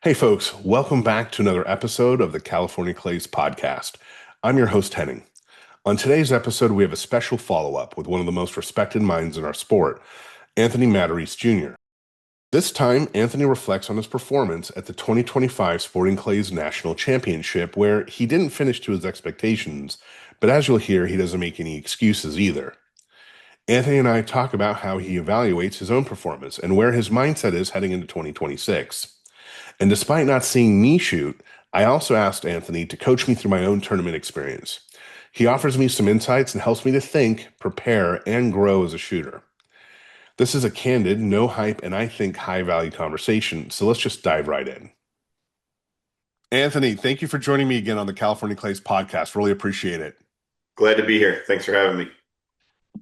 Hey, folks, welcome back to another episode of the California Clays podcast. I'm your host, Henning. On today's episode, we have a special follow up with one of the most respected minds in our sport, Anthony Matarese Jr. This time, Anthony reflects on his performance at the 2025 Sporting Clays National Championship, where he didn't finish to his expectations, but as you'll hear, he doesn't make any excuses either. Anthony and I talk about how he evaluates his own performance and where his mindset is heading into 2026. And despite not seeing me shoot, I also asked Anthony to coach me through my own tournament experience. He offers me some insights and helps me to think, prepare, and grow as a shooter. This is a candid, no hype, and I think high value conversation, so let's just dive right in. Anthony, thank you for joining me again on the California Clays podcast. Really appreciate it. Glad to be here. Thanks for having me.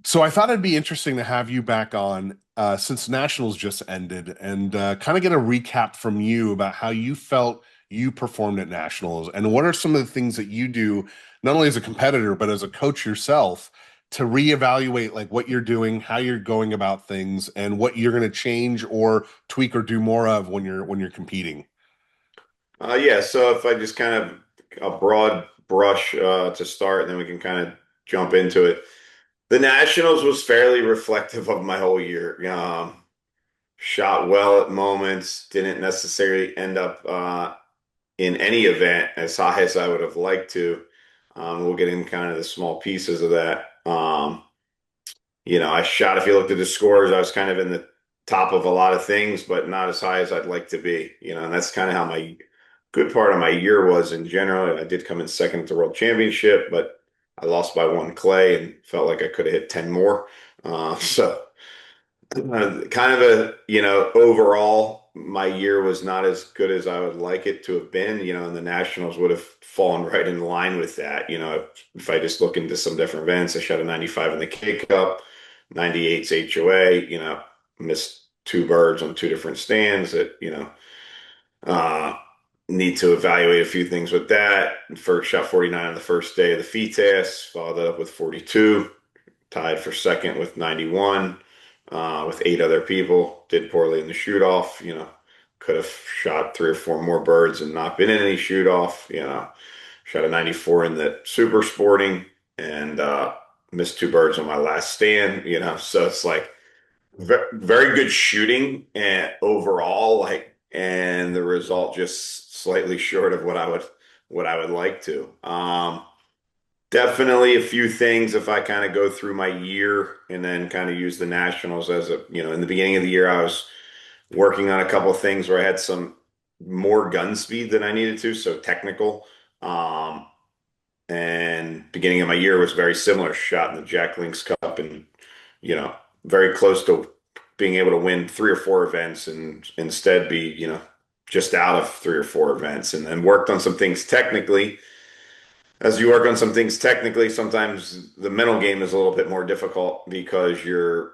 So I thought it'd be interesting to have you back on since Nationals just ended and kind of get a recap from you about how you felt you performed at Nationals and what are some of the things that you do, not only as a competitor, but as a coach yourself to reevaluate like what you're doing, how you're going about things, and what you're going to change or tweak or do more of when you're competing. Yeah, so if I just kind of a broad brush to start, and then we can kind of jump into it. The Nationals was fairly reflective of my whole year. Shot well at moments, didn't necessarily end up in any event as high as I would have liked to. We'll get in kind of the small pieces of that. I shot, if you looked at the scores, I was kind of in the top of a lot of things, but not as high as I'd like to be, and that's kind of how my good part of my year was in general. I did come in second at the World Championship, but I lost by one clay and felt like I could have hit 10 more. So kind of overall, my year was not as good as I would like it to have been, and the Nationals would have fallen right in line with that. If I just look into some different events, I shot a 95 in the K Cup, 98's HOA, missed two birds on two different stands that, uh, need to evaluate a few things with that. First shot 49 on the first day of the fee test, followed that up with 42, tied for second with 91, with eight other people. Did poorly in the shoot off. Could have shot three or four more birds and not been in any shoot off. Shot a 94 in the super sporting and missed two birds on my last stand. So it's like very good shooting and overall, and the result just slightly short of what I would like to. Definitely a few things if I kind of go through my year and then kind of use the Nationals as in the beginning of the year, I was working on a couple of things where I had some more gun speed than I needed to, so technical. Um, and beginning of my year was very similar, shot in the Jack Links Cup and, you know, very close to being able to win three or four events and instead be, just out of three or four events and then worked on some things technically. As you work on some things technically, sometimes the mental game is a little bit more difficult because you're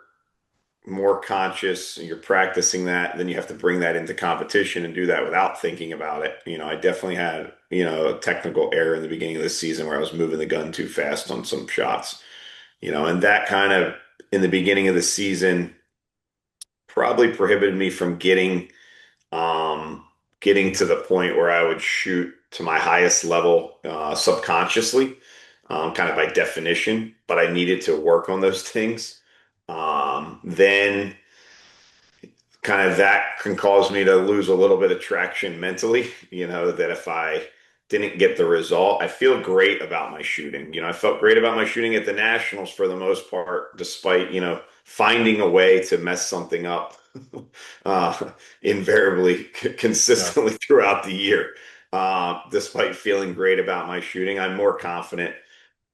more conscious, you're practicing that, then you have to bring that into competition and do that without thinking about it. I definitely had, a technical error in the beginning of the season where I was moving the gun too fast on some shots, and that kind of in the beginning of the season probably prohibited me from getting to the point where I would shoot to my highest level subconsciously, kind of by definition, but I needed to work on those things. Then kind of that can cause me to lose a little bit of traction mentally, that if I didn't get the result, I feel great about my shooting. I felt great about my shooting at the Nationals for the most part, despite, finding a way to mess something up uh, invariably, Yeah. consistently throughout the year. Despite feeling great about my shooting, I'm more confident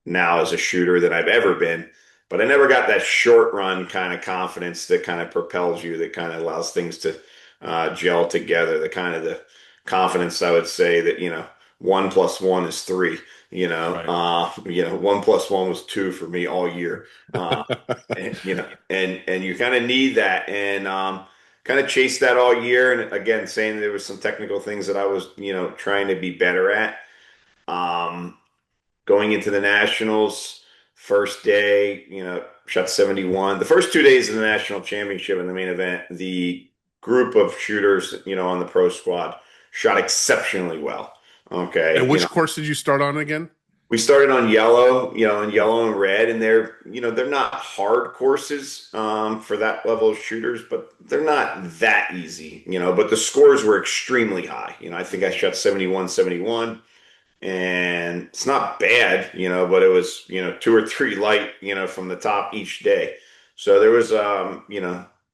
now as a shooter than I've ever been. But I never got that short run kind of confidence that kind of propels you, that kind of allows things to gel together. The kind of the confidence I would say that, one plus one is three. Right. One plus one was two for me all year. And you kind of need that and kind of chase that all year. And again, saying there was some technical things that I was, trying to be better at. Um, Going into the Nationals, first day, shot 71. The first 2 days of the national championship in the main event, the group of shooters, on the pro squad shot exceptionally well. Okay, And which course did you start on again? we started on yellow, and yellow and red, and they're not hard courses for that level of shooters, but they're not that easy, but the scores were extremely high. I think I shot 71, 71, and it's not bad, but it was, two or three light, from the top each day. So there was,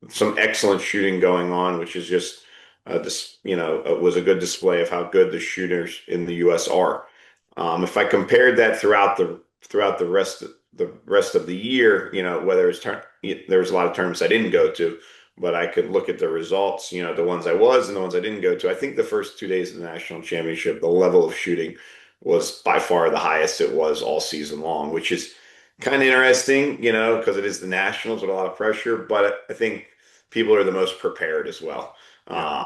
some excellent shooting going on, which is just, it was a good display of how good the shooters in the U.S. are. If I compared that throughout the rest of the year, whether there was a lot of tournaments I didn't go to, but I could look at the results, the ones I was and the ones I didn't go to. I think the first 2 days of the national championship, the level of shooting was by far the highest it was all season long, which is kind of interesting, because it is the nationals with a lot of pressure, but I think people are the most prepared as well, Yeah.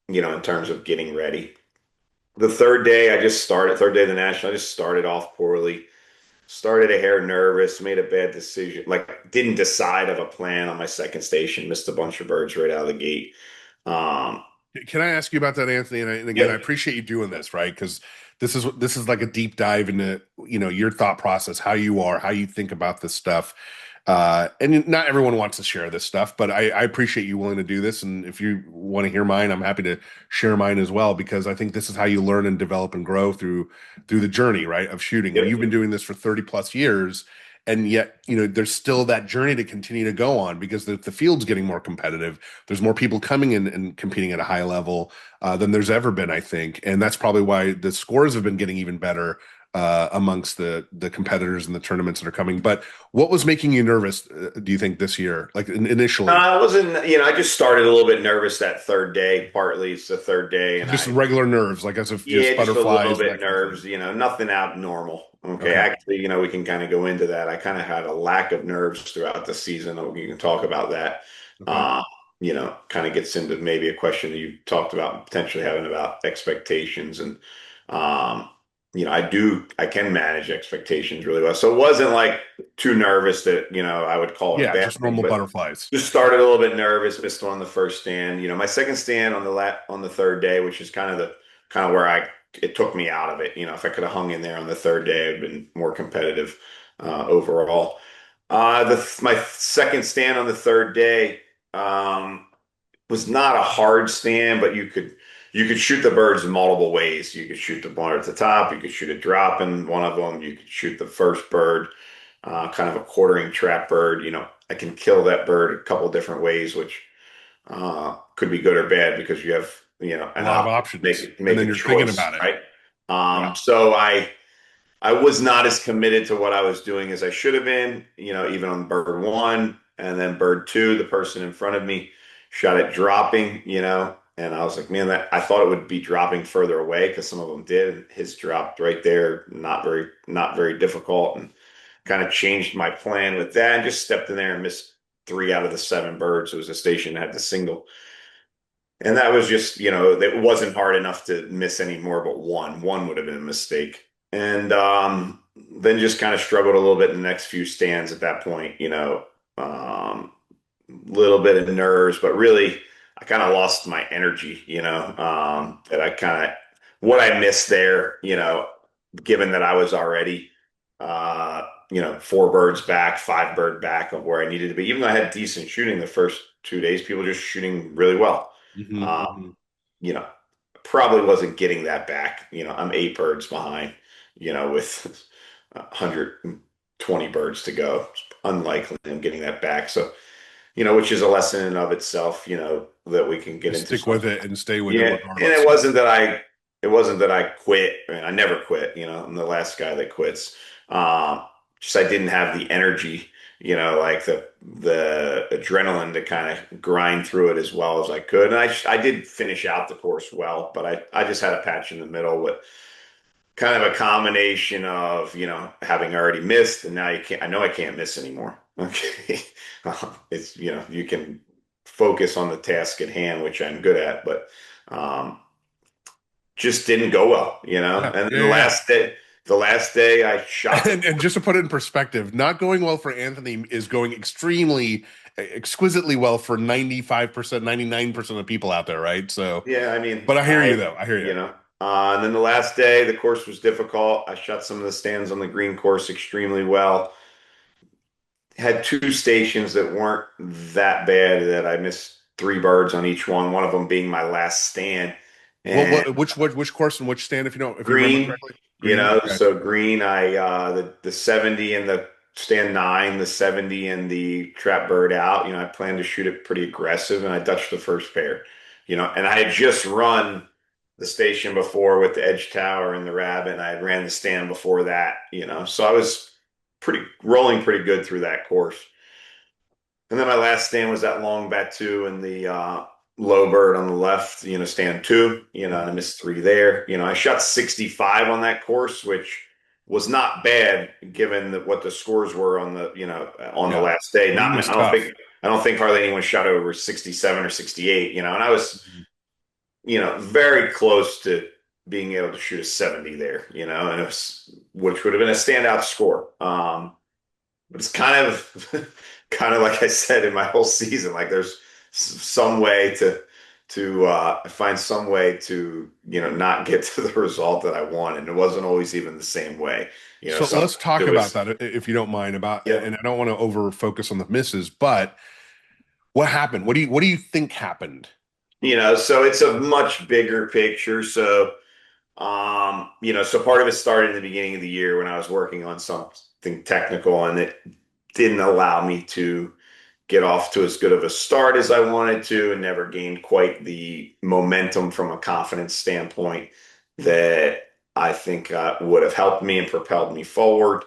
in terms of getting ready. Third day of the national, I just started off poorly. Started a hair nervous, made a bad decision, like didn't decide of a plan on my second station, missed a bunch of birds right out of the gate. Um, Can I ask you about that, Anthony? And again, I yep, appreciate you doing this, right? Because this is like a deep dive into, your thought process, how you are, how you think about this stuff. And not everyone wants to share this stuff, but I appreciate you willing to do this. And if you want to hear mine, I'm happy to share mine as well, because I think this is how you learn and develop and grow through the journey, right, of shooting. And yep, you've been doing this for 30 plus years. And yet, there's still that journey to continue to go on, because the field's getting more competitive. There's more people coming in and competing at a high level than there's ever been, I think, and that's probably why the scores have been getting even better amongst the competitors and the tournaments that are coming. But what was making you nervous, do you think, this year, like initially? I wasn't, I just started a little bit nervous that third day. Partly it's the third day, and Just regular nerves, like as if just yeah, just a little butterflies and bit that kind of thing. nerves, nothing abnormal. Okay. Okay. Actually, we can kind of go into that. I kind of had a lack of nerves throughout the season. We can talk about that. Okay. Uh, kind of gets into maybe a question that you talked about potentially having about expectations. And, um, I can manage expectations really well. So it wasn't like too nervous that, I would call it a Yeah, bad just thing, normal but butterflies. just started a little bit nervous, missed one on the first stand. My second stand on the third day, which is kind of where it took me out of it. If I could have hung in there on the third day, I'd been more competitive overall. My second stand on the third day was not a hard stand, but you could shoot the birds in multiple ways. You could shoot the one at the top, you could shoot a drop in one of them, you could shoot the first bird, kind of a quartering trap bird. I can kill that bird a couple different ways, which could be good or bad because you have A an lot of option to options, and make then a you're thinking choice, about it. right? Yeah. So I was not as committed to what I was doing as I should have been, even on bird one, and then bird two, the person in front of me shot it dropping, and I was like, man, that I thought it would be dropping further away because some of them did. His dropped right there, not very difficult, and kind of changed my plan with that and just stepped in there and missed three out of the seven birds. It was a station that had the single. And that was just, it wasn't hard enough to miss any more but one. One would have been a mistake. And then just kind of struggled a little bit in the next few stands at that point, little bit of nerves, but really I kind of lost my energy, that I kind of, what I missed there, given that I was already, four birds back, five bird back of where I needed to be. Even though I had decent shooting the first 2 days, people were just shooting really well. Hmm. Uh, Hmm. you know, Probably wasn't getting that back. I'm eight birds behind, with 120 birds to go. It's unlikely I'm getting that back. So, which is a lesson in of itself, that we can get Just into stick some. with it and stay with it Yeah. And regardless. it wasn't that I quit. I mean, I never quit, I'm the last guy that quits. Um, just I didn't have the energy, like the adrenaline to kind of grind through it as well as I could. And I did finish out the course well, but I just had a patch in the middle with kind of a combination of, having already missed and now I know I can't miss anymore. Okay. It's, you can focus on the task at hand, which I'm good at, but um, just didn't go well, Yeah, And then yeah, the yeah. last day I shot the And just to put it in perspective, not going well for Anthony is going extremely, exquisitely well for 95%, 99% of people out there, right? So, Yeah, I mean, but I hear you though. I hear you. you know, and then the last day, the course was difficult. I shot some of the stands on the green course extremely well. Had two stations that weren't that bad that I missed three birds on each one of them being my last stand. And Which course and which stand, if you remember green, correctly? Green. Okay. so green, the 70 and the stand nine, the 70 and the trap bird out, I planned to shoot it pretty aggressive and I dutched the first pair, and I had just run the station before with the edge tower and the rabbit, and I had ran the stand before that, so I was pretty rolling pretty good through that course. And then my last stand was that long bat two and the low bird on the left, stand two, and I missed three there. I shot 65 on that course, which was not bad given what the scores were on on the Yeah. last day. Green Not, was tough. I don't think hardly anyone shot over 67 or 68, and I was, very close to being able to shoot a 70 there, and it was, which would have been a standout score. But it's kind of kind of like I said in my whole season, like there's some way to find some way to not get to the result that I want, and it wasn't always even the same way. So Sometimes let's talk it about was, that if you don't mind about, yeah, and I don't want to over focus on the misses, but what happened? What do you think happened? so it's a much bigger picture. So so part of it started in the beginning of the year when I was working on something technical, and it didn't allow me to get off to as good of a start as I wanted to, and never gained quite the momentum from a confidence standpoint that I think would have helped me and propelled me forward.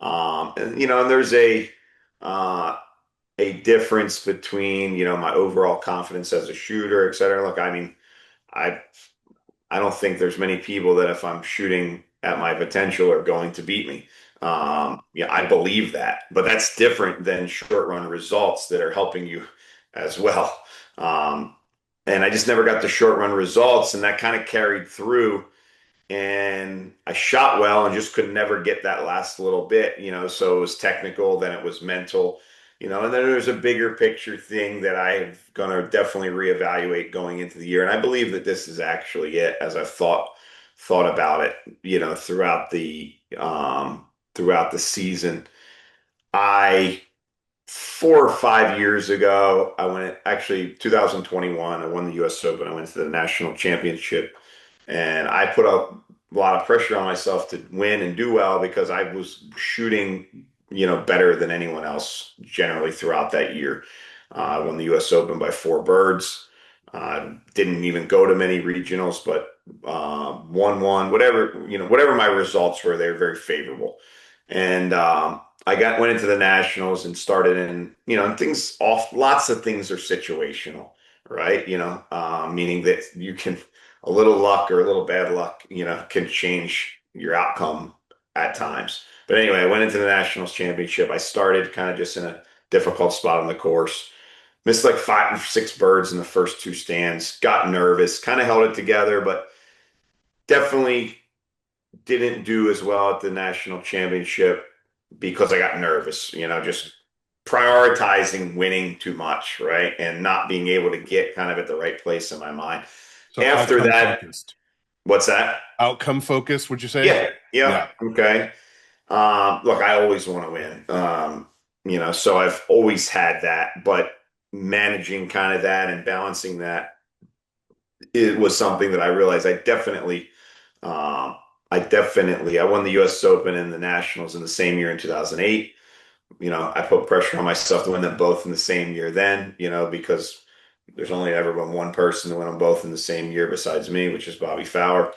And there's uh, a difference between my overall confidence as a shooter, et cetera. Look, I mean, I I don't think there's many people that if I'm shooting at my potential are going to beat me. Yeah, I believe that, but that's different than short run results that are helping you as well. Um, and I just never got the short run results, and that kind of carried through, and I shot well and just could never get that last little bit, so it was technical, then it was mental, and then there's a bigger picture thing that I'm going to definitely reevaluate going into the year. And I believe that this is actually it as I've thought about it, throughout the season. I 4 or 5 years ago, I went actually 2021, I won the US Open. I went to the national championship, and I put a lot of pressure on myself to win and do well because I was shooting, better than anyone else generally throughout that year. I won the US Open by four birds. Didn't even go to many regionals, but won one, whatever my results were, they were very favorable. And went into the nationals and started in, and things off, lots of things are situational, right? Meaning that you can, a little luck or a little bad luck, can change your outcome at times. But anyway, I went into the Nationals championship. I started kind of just in a difficult spot on the course. Missed like 5 or 6 birds in the first two stands. Got nervous, kind of held it together, but definitely didn't do as well at the national championship because I got nervous, just prioritizing winning too much, right? And not being able to get kind of at the right place in my mind. So After outcome that, focused. what's that? Outcome focused, would you say? Yeah, yeah, Yeah. okay. Look, I always want to win. So I've always had that, but managing kind of that and balancing that, it was something that I realized um, I won the US Open and the Nationals in the same year in 2008. I put pressure on myself to win them both in the same year then, because there's only ever been one person to win them both in the same year besides me, which is Bobby Fowler.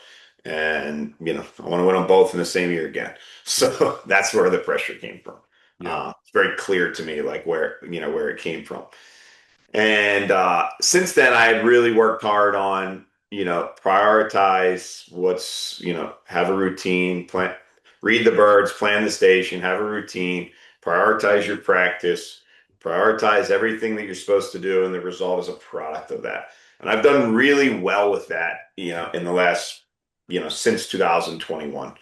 And, I want to win them both in the same year again. So that's where the pressure came from. Yeah. It's very clear to me, like where it came from. And since then, I had really worked hard on, prioritize what's, have a routine, plan, read the birds, plan the station, have a routine, prioritize your practice, prioritize everything that you're supposed to do, and the result is a product of that. And I've done really well with that, in the last, since 2021.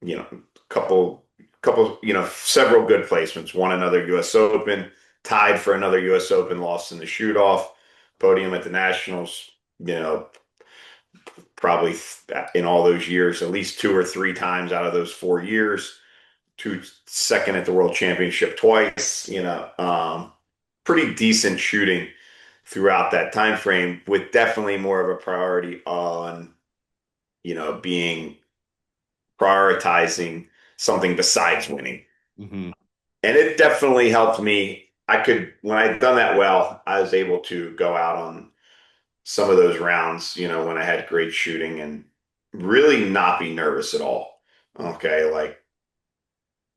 You know, couple, several good placements, won another US Open, tied for another U.S. Open, lost in the shoot off, podium at the Nationals, you know, probably in all those years, at least two or three times out of those 4 years, two second at the World Championship twice, pretty decent shooting throughout that time frame, with definitely more of a priority on, being prioritizing something besides winning. Hmm. And it definitely helped me. When I'd done that well, I was able to go out on some of those rounds, when I had great shooting and really not be nervous at all. Okay. Like,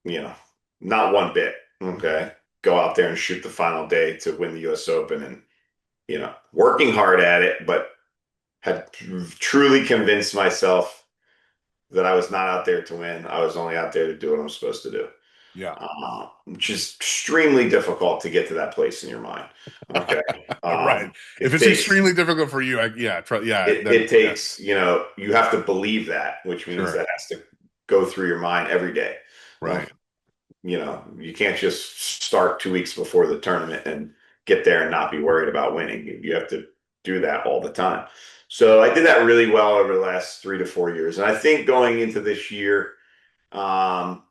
you know, not one bit. Okay. Go out there and shoot the final day to win the US Open and, working hard at it, but had truly convinced myself that I was not out there to win. I was only out there to do what I'm supposed to do. Yeah. Which is extremely difficult to get to that place in your mind. Okay. Right. If It it's takes extremely difficult for you, yeah, yeah, it, that, it yeah, takes, you have to believe that, which means sure. that has to go through your mind every day. Right. Okay. You can't just start 2 weeks before the tournament and get there and not be worried about winning. You have to do that all the time. So I did that really well over the last 3 to 4 years. And I think going into this year, um,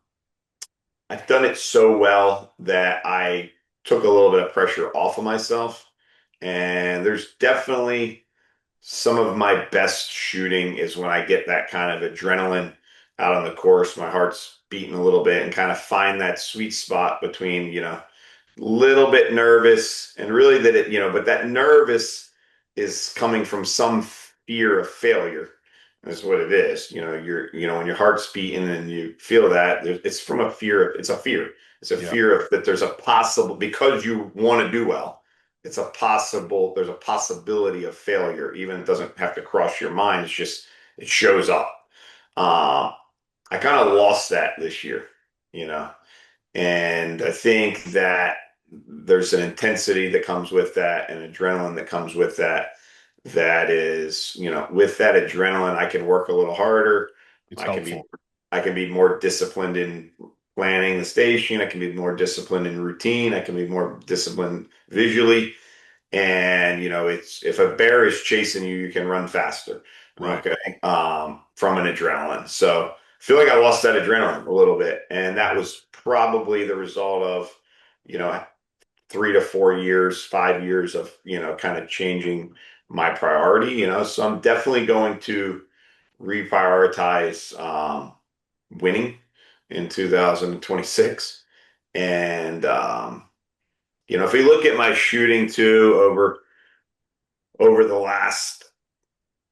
I've done it so well that I took a little bit of pressure off of myself. And there's definitely some of my best shooting is when I get that kind of adrenaline out on the course. My heart's beating a little bit and kind of find that sweet spot between, little bit nervous and really but that nervous is coming from some fear of failure. That's what it is. When your heart's beating and you feel that, it's from a fear. It's a fear. It's a Yeah. fear of that there's a possible, because you want to do well, there's a possibility of failure. Even it doesn't have to cross your mind. It's just, it shows up. Uh, I kind of lost that this year, you know. And I think that there's an intensity that comes with that, and adrenaline that comes with that. That is, with that adrenaline, I can work a little harder. It's I can be, helpful. I can be more disciplined in planning the station. I can be more disciplined in routine. I can be more disciplined visually. And it's, if a bear is chasing you, you can run faster. Right. Okay. From an adrenaline. So I feel like I lost that adrenaline a little bit. And that was probably the result of, you know, 3 to 4 years, 5 years of, kind of changing my priority, So I'm definitely going to reprioritize winning in 2026. And if we look at my shooting too over the last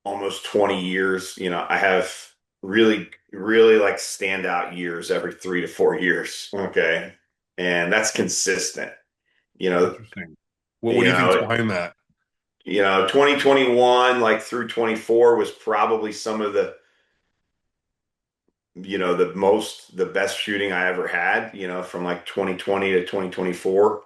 almost 20 years, I have really, really like standout years every 3 to 4 years. Okay. And that's consistent. You know, Interesting. What do you you think's know, behind that? 2021, like through 24 was probably some of the best shooting I ever had, from like 2020 to 2024,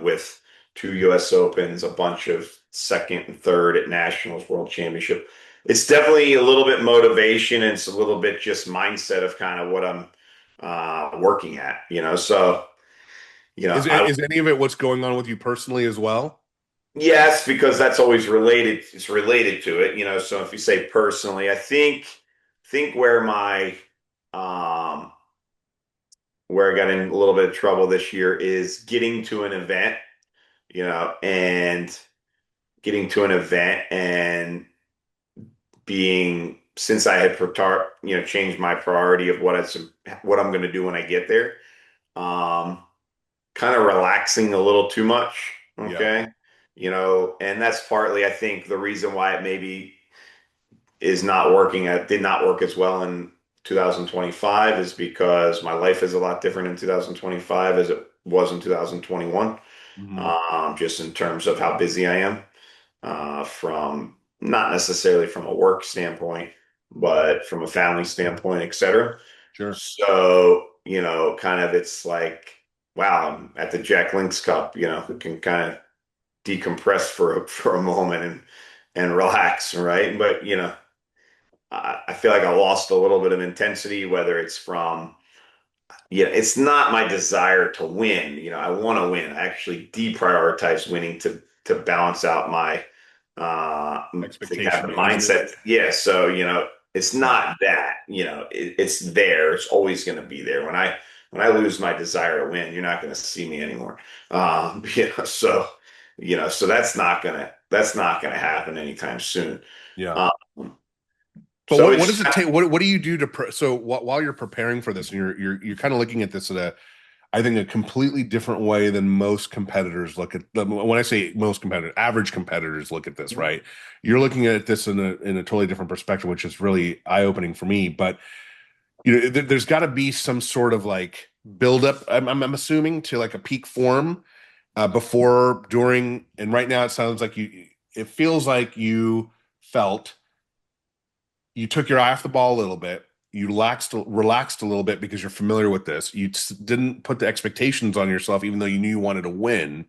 with two US Opens, a bunch of second and third at Nationals, World Championship. It's definitely a little bit motivation, and it's a little bit just mindset of kind of what I'm working at, So, I Is any of it what's going on with you personally as well? yes, because that's always related. It's related to it, So if you say personally, I think um where I got in a little bit of trouble this year is getting to an event, and getting to an event and being, since I had changed my priority of what I'm going to do when I get there, um, kind of relaxing a little too much. Yeah. Okay. And that's partly, I think, the reason why it maybe is not working. It did not work as well in 2025 is because my life is a lot different in 2025 as it was in 2021. Hmm. Just in terms of how busy I am, from not necessarily from a work standpoint, but from a family standpoint, etc. Sure. So, kind of it's like, wow, I'm at the Jack Links Cup, can kind of decompress for a moment and relax, right? But, I feel like I lost a little bit of intensity, whether it's from yeah, it's not my desire to win. I want to win. I actually deprioritize winning to balance out my to have the Expectation management. mindset. Yeah, so it's Yeah. not that. It's there. It's always going to be there. When I lose my desire to win, you're not going to see me anymore. So that's not gonna happen anytime soon. Yeah. Um, But so what it's does it take? What do you do to so while you're preparing for this and you're kind of looking at this at a I think a completely different way than most competitors look at when I say most competitors, average competitors look at this, right? You're looking at this in a totally different perspective, which is really eye-opening for me. But there's got to be some sort of like build up. I'm assuming to like a peak form before, during, and right now it sounds like you. It feels like felt you took your eye off the ball a little bit. You relaxed a little bit because you're familiar with this. You didn't put the expectations on yourself, even though you knew you wanted to win.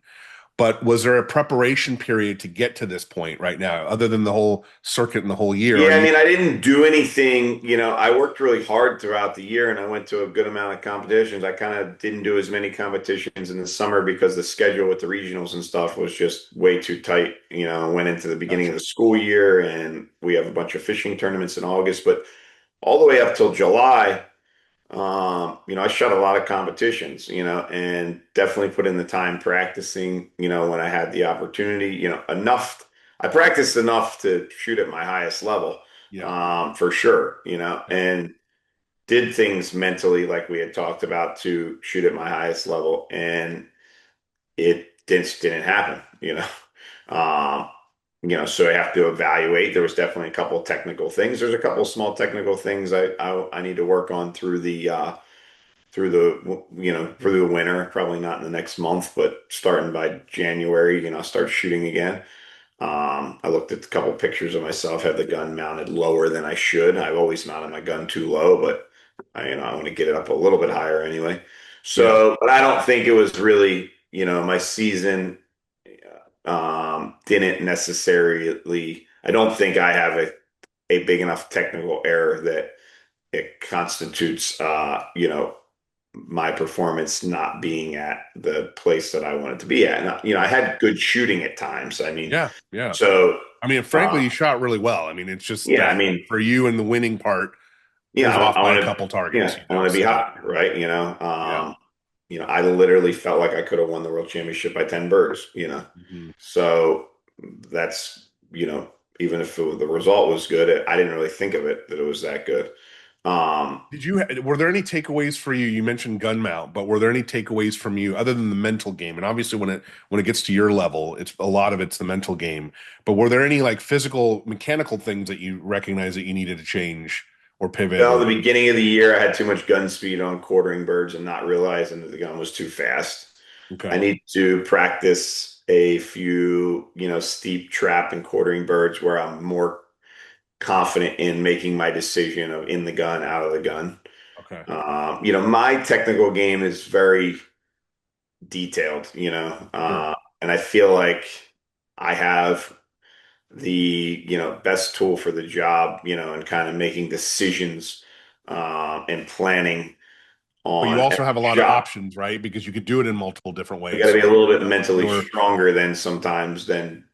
But was there a preparation period to get to this point right now, other than the whole circuit and the whole year? Are Yeah, I you? mean, I didn't do anything. I worked really hard throughout the year and I went to a good amount of competitions. I kind of didn't do as many competitions in the summer because the schedule with the regionals and stuff was just way too tight. I went into the beginning of Gotcha. the school year and we have a bunch of fishing tournaments in August, but all the way up till July, I shot a lot of competitions, and definitely put in the time practicing, when I had the opportunity, enough. I practiced enough to shoot at my highest level, Yeah. for sure, Yeah. and did things mentally like we had talked about to shoot at my highest level, and it didn't happen, Um, so I have to evaluate. There was definitely a couple of technical things. There's a couple of small technical things I need to work on through the winter, probably not in the next month, but starting by January, start shooting again. I looked at a couple pictures of myself, had the gun mounted lower than I should. I've always mounted my gun too low, but I want to get it up a little bit higher anyway. Yeah. So, but I don't think it was really, my season didn't necessarily, I don't think I have a big enough technical error that it constitutes, my performance not being at the place that I wanted to be at. And, I Yeah. had good shooting at times. I mean, Yeah. Yeah. so, I mean, uh, frankly, you shot really well. I mean, it's just yeah, I that mean, for you and the winning part yeah, was off I by a want to, couple targets, yeah, I want to be So hot, right? yeah. I literally felt like I could have won the world championship by 10 birds, Mhm. So that's, even if the result was good, I didn't really think of it that it was that good. Um, Were there any takeaways for you? You mentioned gun mount, but were there any takeaways from you other than the mental game? And obviously when it gets to your level, it's a lot of it's the mental game. But were there any like physical, mechanical things that you recognize that you needed to change or pivot Well, or the beginning of the year, I had too much gun speed on quartering birds and not realizing that the gun was too fast. I okay. need to practice a few, steep trap and quartering birds where I'm more confident in making my decision of in the gun, out of the gun. Okay. My technical game is very detailed, Sure. and I feel like I have the best tool for the job, and kind of making decisions and planning But you on also have a every lot of shot. options, right? Because you could do it in multiple different I got ways. to be So a little bit mentally you're stronger than sometimes than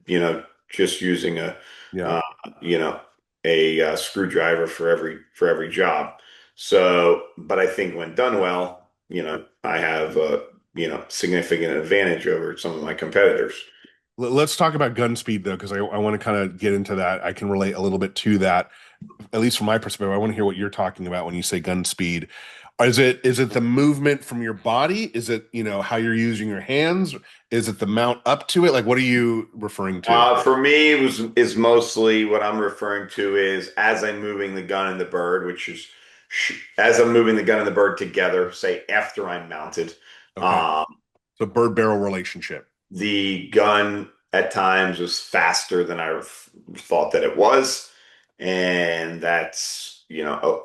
just using yeah. uh, you know a screwdriver for every job. So, but I think when done well, I have a significant advantage over some of my competitors. Let's talk about gun speed though, because I want to kind of get into that. I can relate a little bit to that, at least from my perspective. I want to hear what you're talking about when you say gun speed. Is it the movement from your body? Is it, how you're using your hands? Is it the mount up to it? Like, what are you referring to? For me, it was is mostly what I'm referring to is as I'm moving the gun and the bird, which is as I'm moving the gun and the bird together, say after I'm mounted. Okay. Um, So bird barrel relationship. the gun at times was faster than I thought that it was, and that's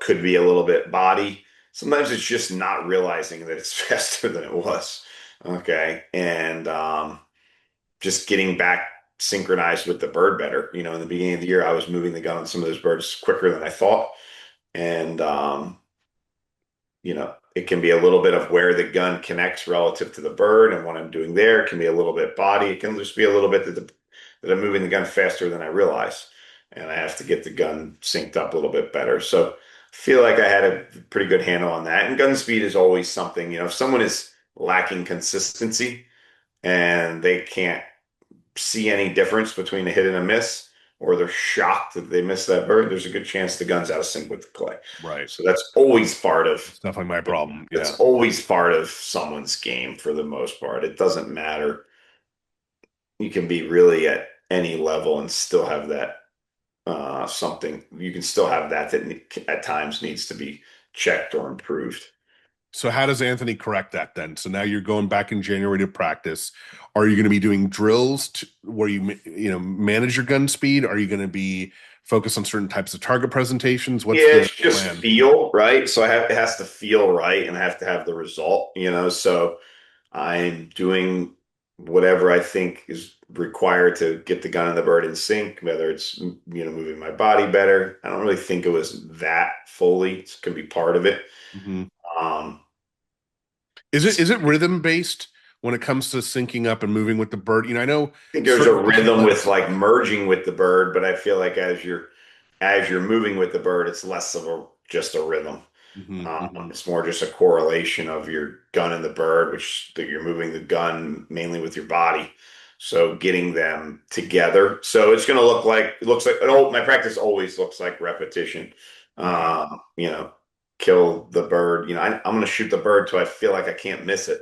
could be a little bit body. Sometimes it's just not realizing that it's faster than it was. Okay, and just getting back synchronized with the bird better. In the beginning of the year, I was moving the gun on some of those birds quicker than I thought, and it can be a little bit of where the gun connects relative to the bird and what I'm doing there. It can be a little bit body. It can just be a little bit that I'm moving the gun faster than I realize. And I have to get the gun synced up a little bit better. So I feel like I had a pretty good handle on that. And gun speed is always something, if someone is lacking consistency and they can't see any difference between a hit and a miss, or they're shocked that they missed that bird, there's a good chance the gun's out of sync with the clay. Right. So that's always part of It's definitely my problem. that's Yeah. always part of someone's game for the most part. It doesn't matter. You can be really at any level and still have that something. You can still have that at times needs to be checked or improved. So how does Anthony correct that then? So now you're going back in January to practice. Are you going to be doing drills where you manage your gun speed? Are you going to be focused on certain types of target presentations? Yeah, What's the it's just plan? feel right. So it has to feel right, and I have to have the result. So I'm doing whatever I think is required to get the gun and the bird in sync, whether it's moving my body better. I don't really think it was that fully. It could be part of it. Mhm. Um, Is it rhythm based when it comes to syncing up and moving with the bird? I know think there's a certain rhythm with disciplines. like merging with the bird, but I feel like as you're moving with the bird, it's less of a just a rhythm. Mhm, mhm. It's more just a correlation of your gun and the bird, which that you're moving the gun mainly with your body. So getting them together. So it's going to it looks like, oh, my practice always looks like repetition. Okay. Uh, you know, kill the bird. I'm going to shoot the bird till I feel like I can't miss it.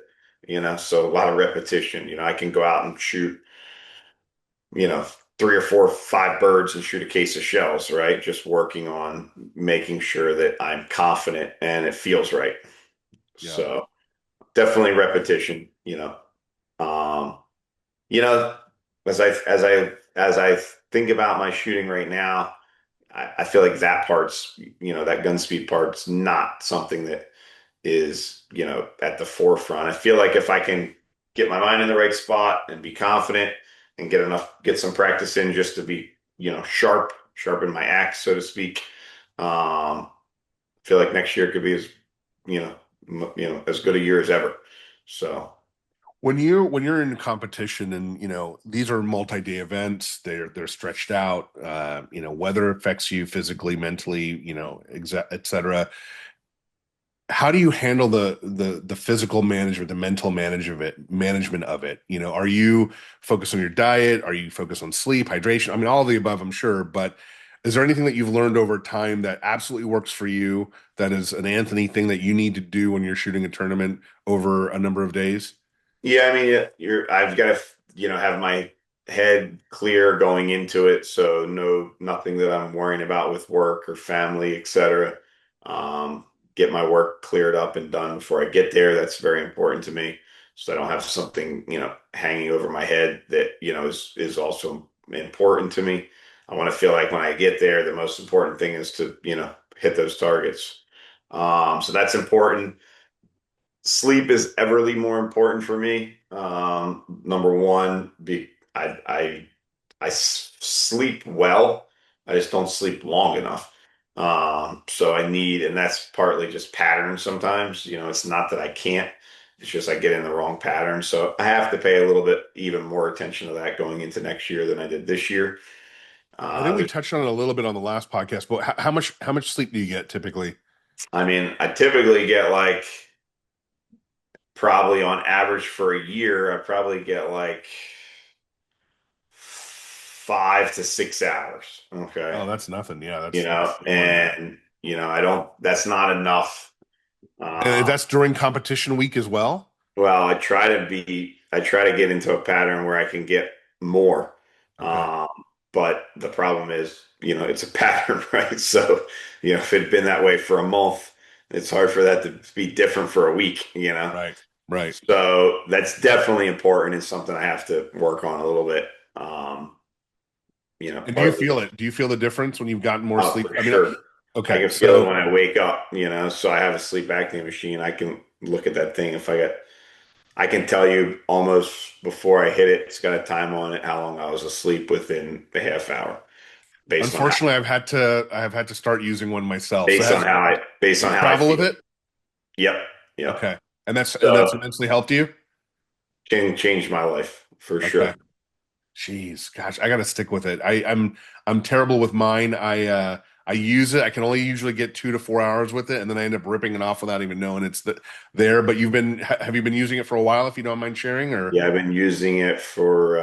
So a lot of repetition. I can go out and shoot, you know, three or four, five birds and shoot a case of shells, right? Just working on making sure that I'm confident and it feels right. Yeah. So definitely repetition, you know. Um, you know, as I think about my shooting right now, I feel like that part's, that gun speed part's not something that is, at the forefront. I feel like if I can get my mind in the right spot and be confident and get some practice in just to be, sharpen my axe, so to speak. I feel like next year could be you know, as good a year as ever. So When you're in competition and these are multi-day events, they're stretched out, weather affects you physically, mentally, et cetera. How do you handle the physical management, the mental management of it? Are you focused on your diet? Are you focused on sleep, hydration? I mean, all of the above, I'm sure, but is there anything that you've learned over time that absolutely works for you, that is an Anthony thing that you need to do when you're shooting a tournament over a number of days? yeah, I mean, I've got to, have my head clear going into it. So nothing that I'm worrying about with work or family, etc. Um, get my work cleared up and done before I get there. That's very important to me. So I don't have something, hanging over my head that, is also important to me. I want to feel like when I get there, the most important thing is to, hit those targets. So that's important. Sleep is everly more important for me. Number one, sleep well. I just don't sleep long enough. So and that's partly just pattern sometimes. It's not that I can't, it's just I get in the wrong pattern. So I have to pay a little bit even more attention to that going into next year than I did this year. I think we There's touched on it a little bit on the last podcast, but how much sleep do you get typically? I mean, I typically get like probably on average for a year, I probably get like 5 to 6 hours. Okay. Oh, that's nothing. Yeah, that's fine. And I don't, that's not enough. And Uh, that's during competition week as well. well, I try to get into a pattern where I can get more. Okay. Um, but the problem is, it's a pattern, right? So, if it'd been that way for a month, it's hard for that to be different for a week. Right. Right. So that's definitely important and something I have to work on a little bit. And do you Partly, feel it? Do you feel the difference when you've gotten more oh, sleep? for I mean, sure. I okay. can feel it So when I wake up. So I have a sleep apnea machine. I can look at that thing. I can tell you almost before I hit it, it's got a time on it, how long I was asleep within a half hour, based on how, unfortunately, I have had to start using one myself. So has based on do how you I travel with feel. it? Yep. Yep. Okay. And that's So immensely helped you? can change my life for Okay. sure. Jeez, gosh, I gotta stick with it. I'm terrible with mine. I use it. I can only usually get 2 to 4 hours with it, and then I end up ripping it off without even knowing there. But have you been using it for a while, if you don't mind sharing, or Yeah, I've been using it for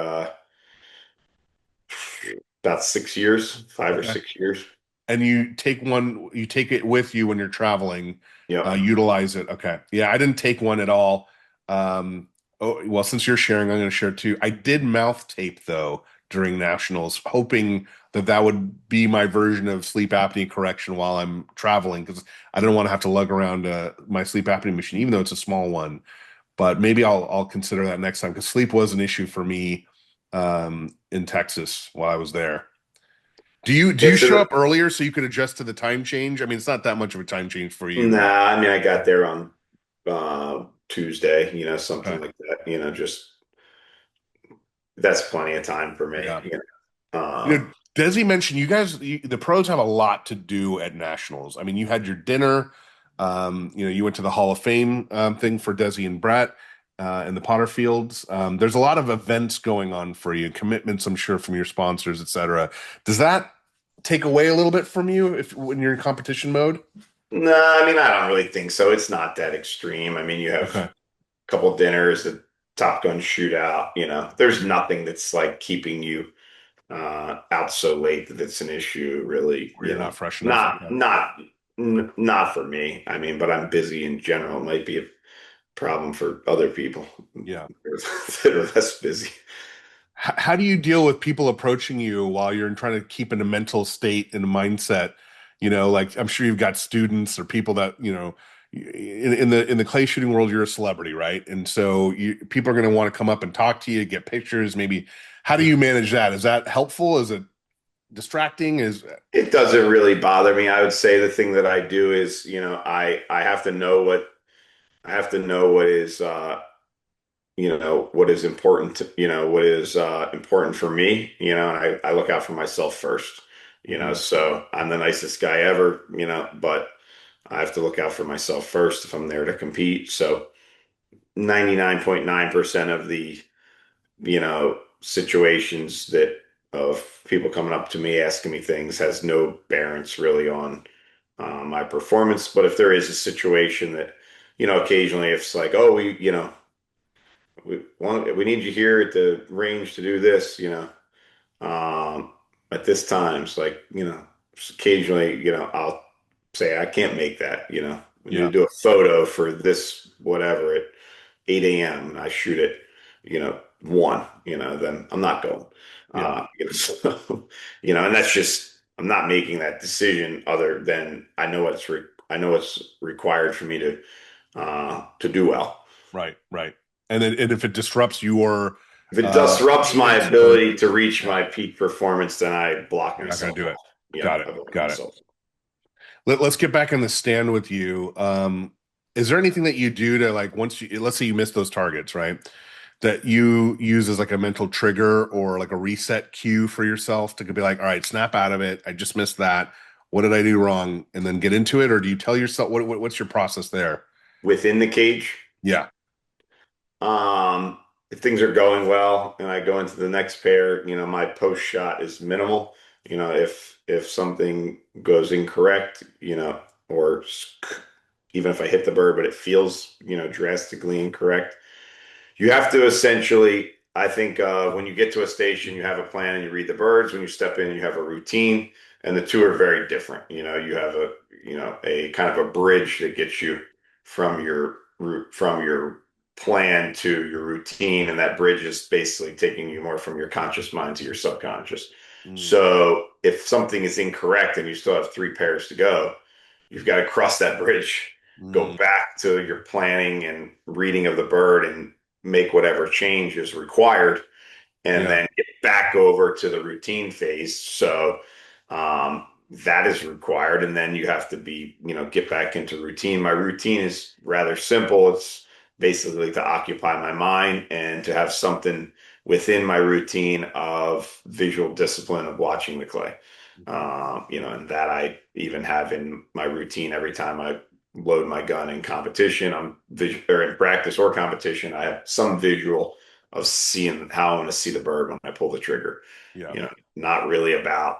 about 6 years, 5 or 6 years. and you take it with you when you're traveling, Yep. utilize it. Okay. Yeah, I didn't take one at all. Oh, well, since you're sharing, I'm going to share too. I did mouth tape though during nationals, hoping that that would be my version of sleep apnea correction while I'm traveling, because I don't want to have to lug around my sleep apnea machine, even though it's a small one. But maybe I'll consider that next time, because sleep was an issue for me in Texas while I was there. Do you Yes, show sir. up earlier so you could adjust to the time change? I mean, it's not that much of a time change for you, but Nah, I mean, I got there on Tuesday, okay. something like that. Just that's plenty of time for me. Yeah. Um, Desi mentioned the pros have a lot to do at nationals. I mean, you had your dinner. You went to the Hall of Fame thing for Desi and Brett and the Potterfields. There's a lot of events going on for you, commitments, I'm sure, from your sponsors, et cetera. Does that take away a little bit from you if when you're in competition mode? no, I mean, I don't really think so. It's not that extreme. I mean, you have Okay. a couple dinners, the Top Gun shootout. There's nothing that's like keeping you out so late that it's an issue, really. Or you're not fresh enough. Not Okay. not not for me. I mean, but I'm busy in general. It might be a problem for other people Yeah. that are less busy. How do you deal with people approaching you while you're trying to keep in a mental state and a mindset? Like I'm sure you've got students or people that, in the clay shooting world, you're a celebrity, right? And so people are going to want to come up and talk to you, get pictures, maybe. How do you manage that? Is that helpful? Is it distracting? It doesn't really bother me. I would say the thing that I do is, I have to know what is what is important what is important for me, and I look out for myself first, Mhm. so I'm the nicest guy ever, but I have to look out for myself first if I'm there to compete. So 99.9% of the situations that of people coming up to me asking me things has no bearance really on my performance. But if there is a situation that, occasionally if it's like, oh, we need you here at the range to do this, at this time. It's like, occasionally, I'll say I can't make that, we need to Yeah, do a photo for this whatever at 8 a.m. and I shoot it, 1, then I'm not going. yeah, So, and that's just I'm not making that decision other than I know it's required for me to do well. right, right. And if it disrupts your If it disrupts my cadence or ability to reach yeah, my peak performance, then I block you're not going myself to do it. off. Yeah, Got it. I block Got it. myself. Let's get back in the stand with you. Is there anything that you do to like once you let's say you miss those targets, right? That you use as like a mental trigger or like a reset cue for yourself to be like, all right, snap out of it. I just missed that. What did I do wrong? And then get into it, or do you tell yourself what's your process there? Within the cage, Yeah, um, if things are going well and I go into the next pair, my post shot is minimal. If something goes incorrect, or even if I hit the bird, but it feels, drastically incorrect, you have to essentially, I think, when you get to a station, you have a plan and you read the birds. When you step in, you have a routine, and the two are very different. You have a kind of a bridge that gets you from your route, from your plan to your routine, and that bridge is basically taking you more from your conscious mind to your subconscious. mm, So if something is incorrect and you still have 3 pairs to go, you've got to cross that bridge, go mm, back to your planning and reading of the bird and make whatever change is required, and yeah, then get back over to the routine phase. So that is required. And then you have to get back into routine. My routine is rather simple. It's basically to occupy my mind and to have something within my routine of visual discipline of watching the clay. okay, And that I even have in my routine every time I load my gun in competition. Or in practice or competition. I have some visual of seeing how I'm going to see the bird when I pull the trigger. Yeah. Not really about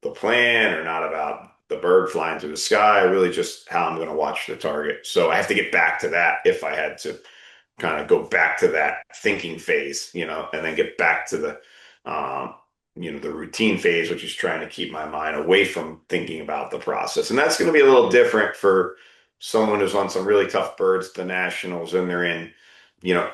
the plan or not about the bird flying through the sky, really just how I'm going to watch the target. So I have to get back to that if I had to kind of go back to that thinking phase, and then get back to um, the routine phase, which is trying to keep my mind away from thinking about the process. And that's going to be a little different for someone who's on some really tough birds at the nationals and they're in,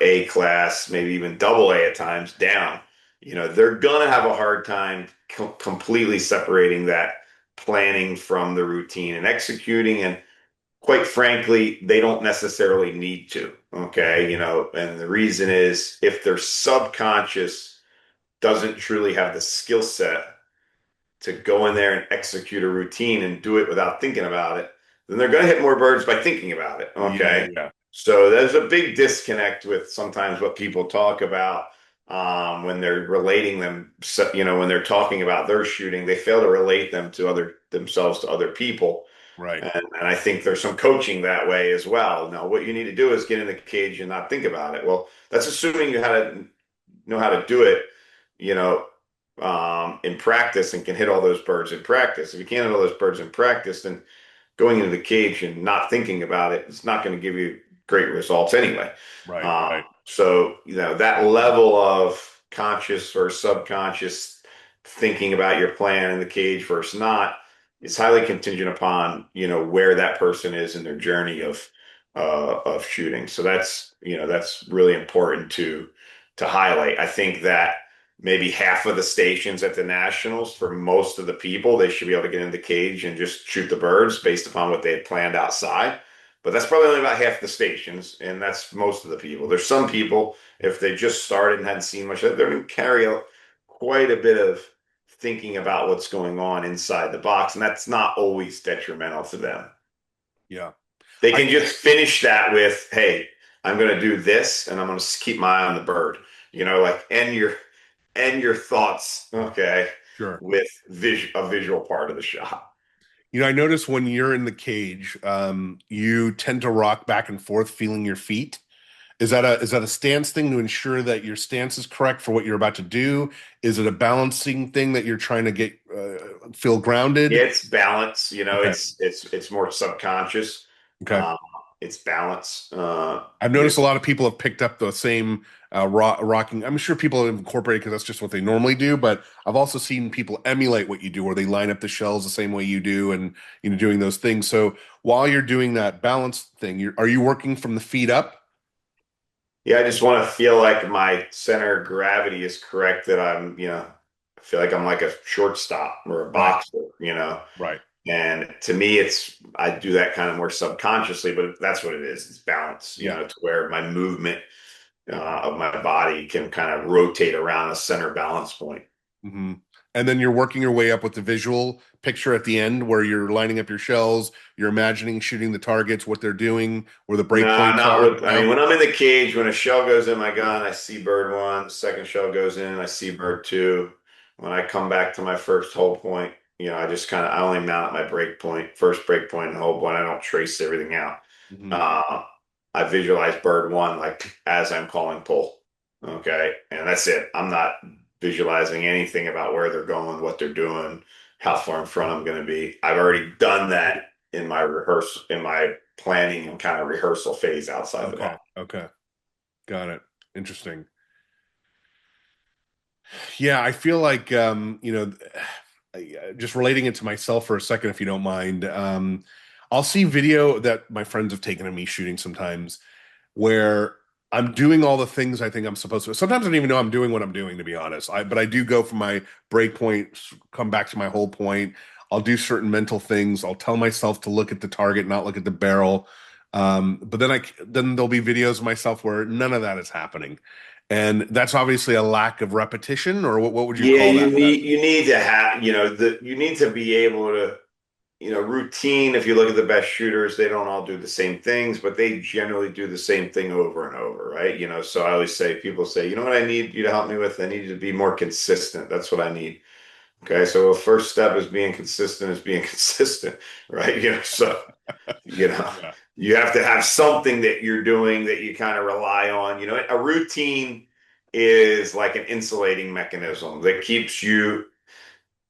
A class, maybe even double A at times down. They're going to have a hard time completely separating that planning from the routine and executing. And quite frankly, they don't necessarily need to. Okay. And the reason is if their subconscious doesn't truly have the skill set to go in there and execute a routine and do it without thinking about it, then they're going to hit more birds by thinking about it. Yeah. Okay. Yeah. So there's a big disconnect with sometimes what people talk about when they're relating them. So, when they're talking about their shooting, they fail to relate themselves to other people. Right. And I think there's some coaching that way as well. Now, what you need to do is get in the cage and not think about it. Well, that's assuming you know how to do it, you know, in practice and can hit all those birds in practice. If you can't hit all those birds in practice, then going into the cage and not thinking about it is not going to give you great results anyway. Right. Right. So, that level of conscious or subconscious thinking about your plan in the cage versus not is highly contingent upon, where that person is in their journey of shooting. So that's really important to highlight. I think that maybe half of the stations at the Nationals, for most of the people, they should be able to get in the cage and just shoot the birds based upon what they had planned outside. But that's probably only about half the stations, and that's most of the people. There's some people, if they just started and hadn't seen much, they're going to carry quite a bit of thinking about what's going on inside the box, and that's not always detrimental to them. Yeah. They I can just finish that with, "Hey, I'm going to do this, and I'm going to keep my eye on the bird." Like end your thoughts, okay, sure. with a visual part of the shot. I notice when you're in the cage, you tend to rock back and forth, feeling your feet. Is that a stance thing to ensure that your stance is correct for what you're about to do? Is it a balancing thing that you're trying to get feel grounded? It's balance, Okay. it's more subconscious. Okay. Um, it's balance. I've noticed a lot of people have picked up the same rocking. I'm sure people have incorporated because that's just what they normally do. But I've also seen people emulate what you do, where they line up the shells the same way you do, and doing those things. So while you're doing that balance thing, are you working from the feet up? Yeah, I just want to feel like my center of gravity is correct, that I feel like I'm like a shortstop or a Right. boxer. Right. And to me, I do that kind of more subconsciously, but that's what it is. It's balance, Yeah. to where my movement of my body can kind of rotate around a center balance point. hmm And then you're working your way up with the visual picture at the end where you're lining up your shells, you're imagining shooting the targets, what they're doing, where the break No, points not are. with, I mean, No? when I'm in the cage, when a shell goes in my gun, I see bird one, the second shell goes in, I see bird two. When I come back to my first hold point, I only mount at my break point, first break point and hold point. I don't trace everything out. hmm Uh, I visualize bird one like as I'm calling pull. Okay. And that's it. I'm not visualizing anything about where they're going, what they're doing, how far in front I'm going to be. I've already done that in my planning and kind of rehearsal phase outside the Okay. box. Okay. Got it. Interesting. Yeah, I feel like just relating it to myself for a second, if you don't mind. I'll see video that my friends have taken of me shooting sometimes where I'm doing all the things I think I'm supposed to. Sometimes I don't even know I'm doing what I'm doing, to be honest. But I do go from my break point, come back to my whole point. I'll do certain mental things. I'll tell myself to look at the target, not look at the barrel. But then there'll be videos of myself where none of that is happening. And that's obviously a lack of repetition, or what would you Yeah, call you that? That need you need to have, you need to be able to, routine. If you look at the best shooters, they don't all do the same things, but they generally do the same thing over and over, right? So I always say, people say, you know what I need you to help me with? I need you to be more consistent. That's what I need. Okay, so the first step is being consistent is being consistent, right? So you know, Yeah. you have to have something that you're doing that you kind of rely on. A routine is like an insulating mechanism that keeps you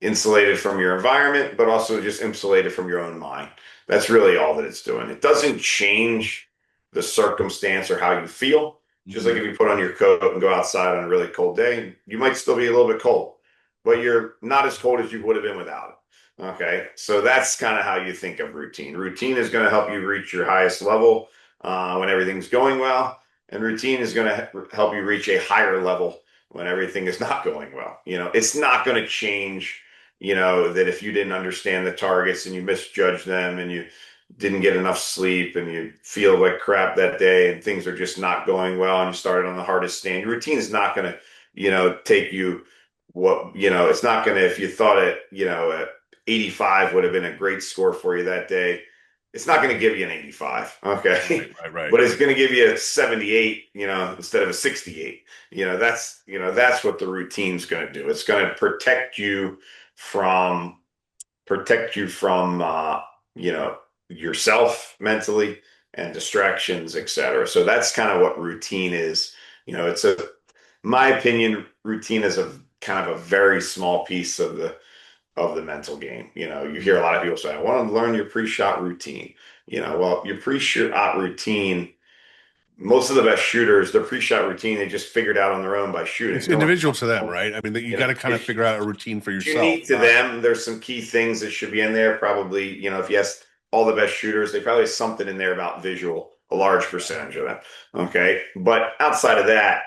insulated from your environment, but also just insulated from your own mind. That's really all that it's doing. It doesn't change the circumstance or how you feel. Just like Hmm. if you put on your coat and go outside on a really cold day, you might still be a little bit cold, but you're not as cold as you would have been without it. Okay. So that's kind of how you think of routine. Routine is going to help you reach your highest level when everything's going well. And routine is going to help you reach a higher level when everything is not going well. It's not going to change that if you didn't understand the targets and you misjudged them and you didn't get enough sleep and you feel like crap that day and things are just not going well and you started on the hardest stand, your routine is not going to, take you it's not going to, if you thought it, 85 would have been a great score for you that day, it's not going to give you an 85. Right, Okay. right, right. But it's going to give you a 78, instead of a 68. That's what the routine's going to do. It's going to from protect you from yourself mentally and distractions, etc. So that's kind of what routine is. It's a my opinion, routine is a kind of a very small piece of the mental game. You hear a lot of people say, I want to learn your pre-shot routine. Well, your pre-shot routine, most of the best shooters, their pre-shot routine, they just figured out on their own by shooting. It's No one individual to comes them, home. right? I mean, you got to kind of figure out a routine for It's yourself. unique to them. There's some key things that should be in there. Probably, if you ask all the best shooters, they probably have something in there about visual, a large percentage of them. Okay. But outside of that,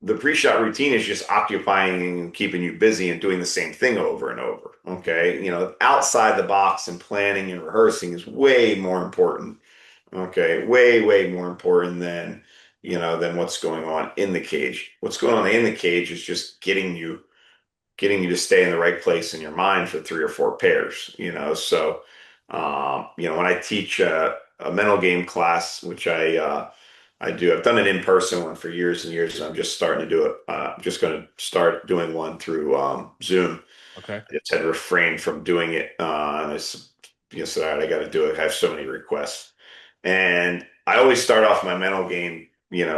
the pre-shot routine is just occupying and keeping you busy and doing the same thing over and over. Okay. Outside the box and planning and rehearsing is way more important. Okay. Way, way more important than what's going on in the cage. What's going on in the cage is just getting you to stay in the right place in your mind for 3 or 4 pairs, when I teach a mental game class, which I do, I've done an in-person one for years and years, and I'm just starting to do it. I'm just going to start doing one through Zoom. Okay. I just had refrained from doing it. And said, all right, I got to do it. I have so many requests. And I always start off my mental game,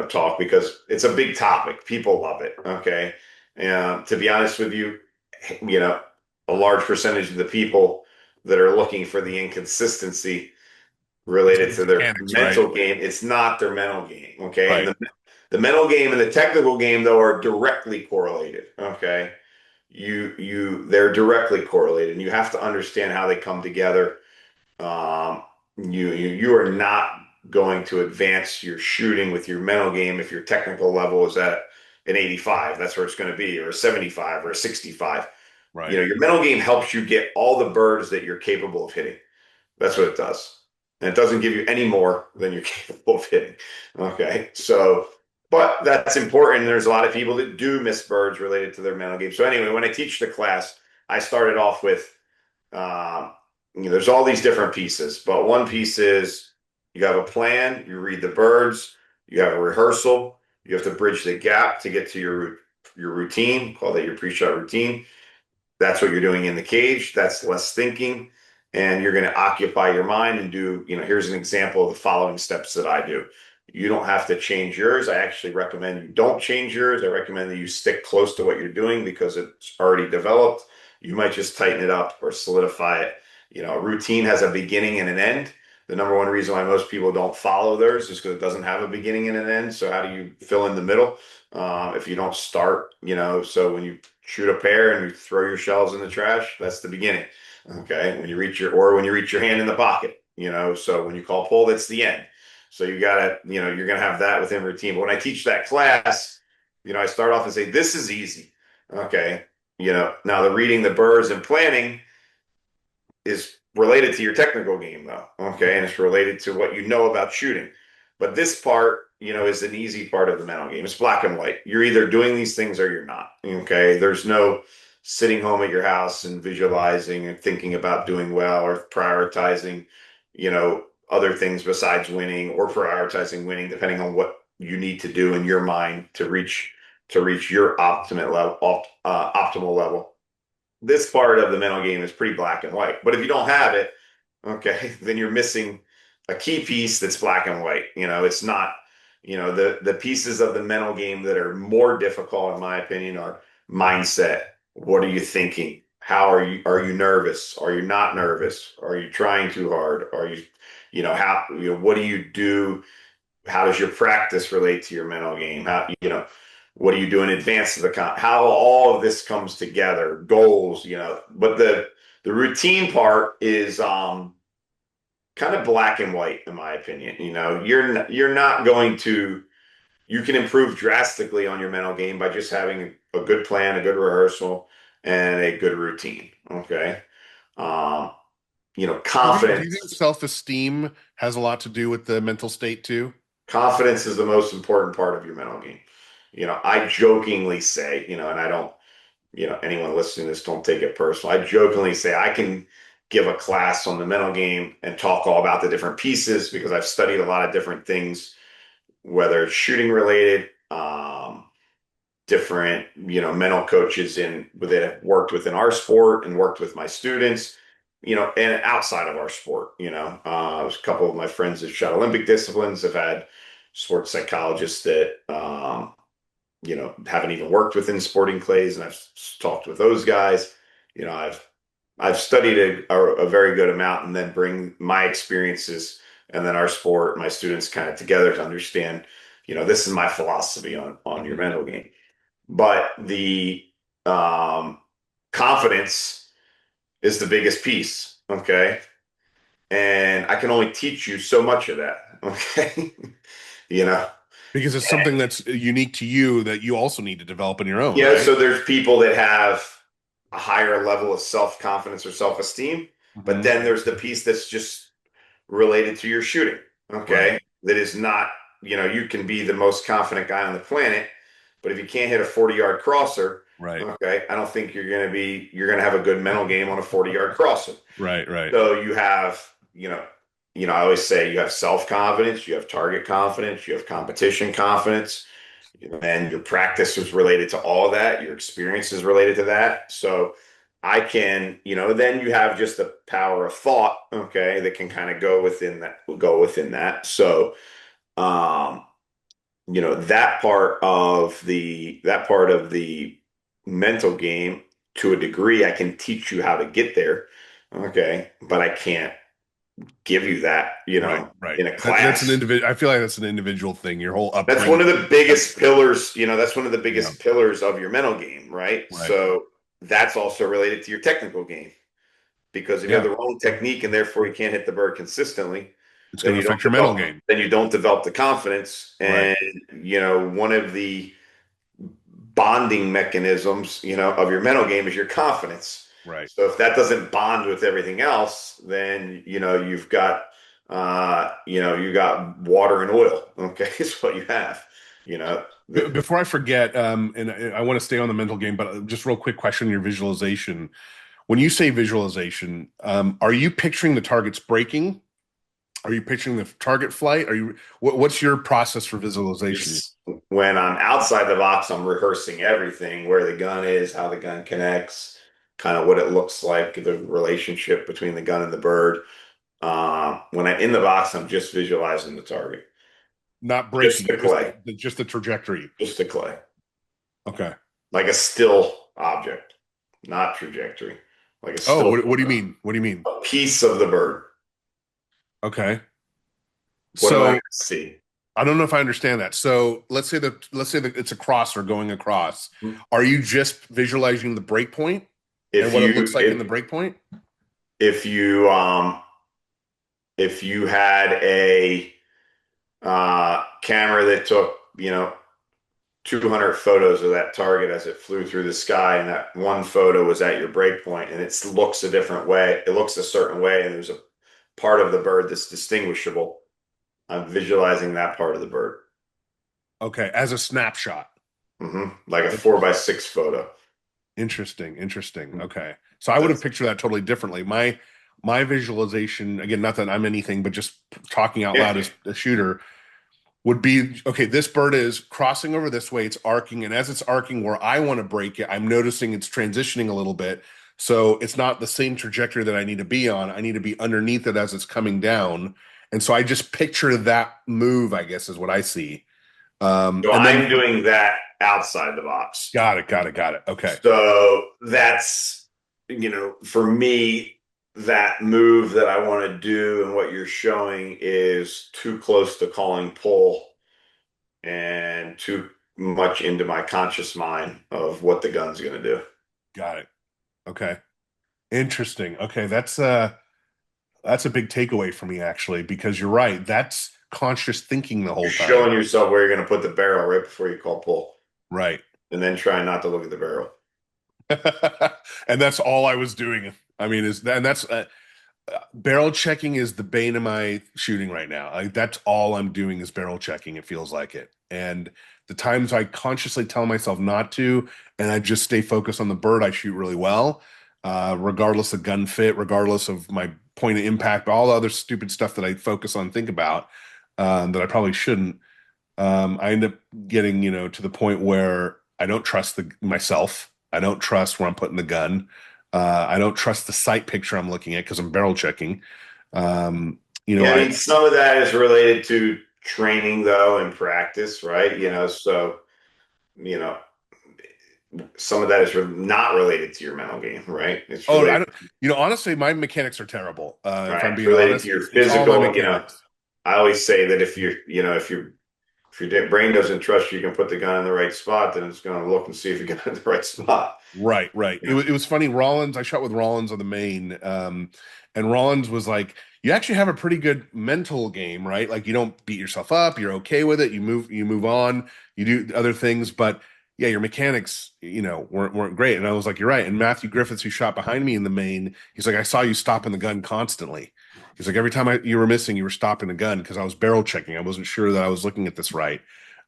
talk because it's a big topic. People love it. Okay. And to be honest with you, you know, a large percentage of the people that are looking for the inconsistency It's, related it's to their mechanics, right? mental game, it's not their mental game. Okay. And Right. the mental game and the technical game, though, are directly correlated. Okay. They're directly correlated, and you have to understand how they come together. Um, you are not going to advance your shooting with your mental game if your technical level is at an 85. That's where it's going to be, or a 75 or a 65. Right. Your mental game helps you get all the birds that you're capable of hitting. That's what it does. And it doesn't give you any more than you're capable of hitting. Okay. So, but that's important. There's a lot of people that do miss birds related to their mental game. So anyway, when I teach the class, I started off with um, there's all these different pieces, but one piece is you have a plan, you read the birds, you have a rehearsal, you have to bridge the gap to get to your routine, call that your pre-shot routine. That's what you're doing in the cage. That's less thinking. And you're going to occupy your mind and do, here's an example of the following steps that I do. You don't have to change yours. I actually recommend you don't change yours. I recommend that you stick close to what you're doing because it's already developed. You might just tighten it up or solidify it. A routine has a beginning and an end. The number one reason why most people don't follow theirs is because it doesn't have a beginning and an end. So how do you fill in the middle? If you don't start, so when you shoot a pair and you throw your shells in the trash, that's the beginning. Okay. When you reach your hand in the pocket, so when you call pull, that's the end. So you're going to have that within routine. But when I teach that class, I start off and say, this is easy. Okay. Now the reading the birds and planning is related to your technical game though. Okay. And it's related to what you know about shooting. But this part, is an easy part of the mental game. It's black and white. You're either doing these things or you're not. Okay. There's no sitting home at your house and visualizing and thinking about doing well or prioritizing, other things besides winning or prioritizing winning, depending on what you need to do in your mind to reach your optimal level. this part of the mental game is pretty black and white. But if you don't have it, okay, then you're missing a key piece that's black and white. It's not, the pieces of the mental game that are more difficult, in my opinion, are mindset. What are you thinking? Are you nervous? Are you not nervous? Are you trying too hard? Are you, what do you do? How does your practice relate to your mental game? What do you do in advance of the how all of this comes together, goals, but the routine part is kind of black and white, in my opinion. You're not going to, you can improve drastically on your mental game by just having a good plan, a good rehearsal, and a good routine. Okay. Um, Do you think confidence. self-esteem has a lot to do with the mental state too? Confidence is the most important part of your mental game. I jokingly say, and I don't, anyone listening to this, don't take it personal. I jokingly say I can give a class on the mental game and talk all about the different pieces because I've studied a lot of different things, whether it's shooting related, different, mental coaches that have worked within our sport and worked with my students, and outside of our sport. There's a couple of my friends that shot Olympic disciplines have had sports psychologists that, haven't even worked within sporting clays, and I've talked with those guys. I've studied a very good amount, and then bring my experiences and then our sport, my students kind of together to understand. This is my philosophy on your Mhm. mental game, but the um, confidence is the biggest piece. Okay, and I can only teach you so much of that. Okay, you know. Because it's something that's unique to you that you also need to develop on your own, So right? there's people that have a higher level of self-confidence or self-esteem, but Hmm. then there's the piece that's just related to your shooting. Right, Okay. That is not, you can be the most confident guy on the planet, but if you can't hit a 40-yard crosser, right, okay, I don't think you're going to have a good mental game on a 40-yard crosser. right, right, So you have, I always say you have self-confidence, you have target confidence, you have competition confidence, and your practice is related to all of that. Your experience is related to that. So I can, then you have just the power of thought, okay, that can kind of go within that. So, um, that part of the mental game, to a degree, I can teach you how to get there. Okay. But I can't give you that, right, right. in a That's an class. individual. I feel like that's an individual thing. Your whole That's upbringing. one of the biggest pillars, that's one of the Yeah, biggest pillars of your mental game, right? right. So that's also related to your technical game. Because if you have Yeah, the wrong technique and therefore you can't hit the bird consistently, it's then going to you don't affect your mental develop game. then you don't develop the confidence. Right, And one of the bonding mechanisms, of your mental game is your confidence. right. So if that doesn't bond with everything else, then you got water and oil. Okay, is what you have. Before I forget, and I want to stay on the mental game, but just real quick question: your visualization. When you say visualization, are you picturing the targets breaking? Are you picturing the target flight? What's your process for visualization? it's when I'm outside the box, I'm rehearsing everything, where the gun is, how the gun connects, kind of what it looks like, the relationship between the gun and the bird. When I'm in the box, I'm just visualizing the target, Not just breaking, the clay, just the trajectory. just the clay, Okay. like a still object, not trajectory, like a Oh, still what do you mean? What do you mean? a piece of the bird. Okay. What am I going So to see? I don't know if I understand that. So let's say that it's a crosser going across. Are you just visualizing the break point and If what it you looks like in the if break point? if you if you had a camera that took 200 photos of that target as it flew through the sky, and that one photo was at your break point, and it looks a different way, it looks a certain way, and there's a part of the bird that's distinguishable. I'm visualizing that part of the bird. Okay, as a snapshot. Like a four by Interesting. six photo. Interesting. Interesting. Okay. So I would have That's pictured that totally differently. My visualization, again, not that I'm anything, but just talking out yeah. loud as a shooter, would be okay, this bird is crossing over this way, it's arcing, and as it's arcing where I want to break it, I'm noticing it's transitioning a little bit. So it's not the same trajectory that I need to be on. I need to be underneath it as it's coming down. And so I just picture that move, I guess, is what I see. So And then I'm doing that outside the box. got it. Okay. So that's, for me, that move that I want to do and what you're showing is too close to calling pull and too much into my conscious mind of what the gun's going to do. Got it. Okay. Interesting. Okay, that's a big takeaway for me actually, because you're right. That's conscious thinking the You're whole time. showing yourself where you're going to put the barrel right before you call pull, Right. and then try not to look at the barrel. And that's all I was doing. I mean, is and that's barrel checking is the bane of my shooting right now. Like that's all I'm doing is barrel checking. It feels like it. And the times I consciously tell myself not to, and I just stay focused on the bird, I shoot really well, regardless of gun fit, regardless of my point of impact, all the other stupid stuff that I focus on, think about, that I probably shouldn't. I end up getting, to the point where I don't trust myself. I don't trust where I'm putting the gun. I don't trust the sight picture I'm looking at because I'm barrel checking. Um, you know, Yeah, I I mean, some of that is related to training though and practice, right? So, you know, some of that is not related to your mental game, right? It's oh, related, honestly, my mechanics are terrible. If I'm right? It's being related to honest, your it's all my physical, mechanics. I always say that if your brain doesn't trust you, you can put the gun in the right spot, then it's going to look and see if you get it in the right spot. Right, right. Yeah. It was funny. Rollins, I shot with Rollins on the main, and Rollins was like, "You actually have a pretty good mental game, right? Like you don't beat yourself up. You're okay with it. You move on. You do other things, but yeah, your mechanics, weren't great." And I was like, "You're right." And Matthew Griffiths, who shot behind me in the main, he's like, "I saw you stopping the gun constantly." He's like, "Every time you were missing, you were stopping the gun because I was barrel checking. I wasn't sure that I was looking at this right."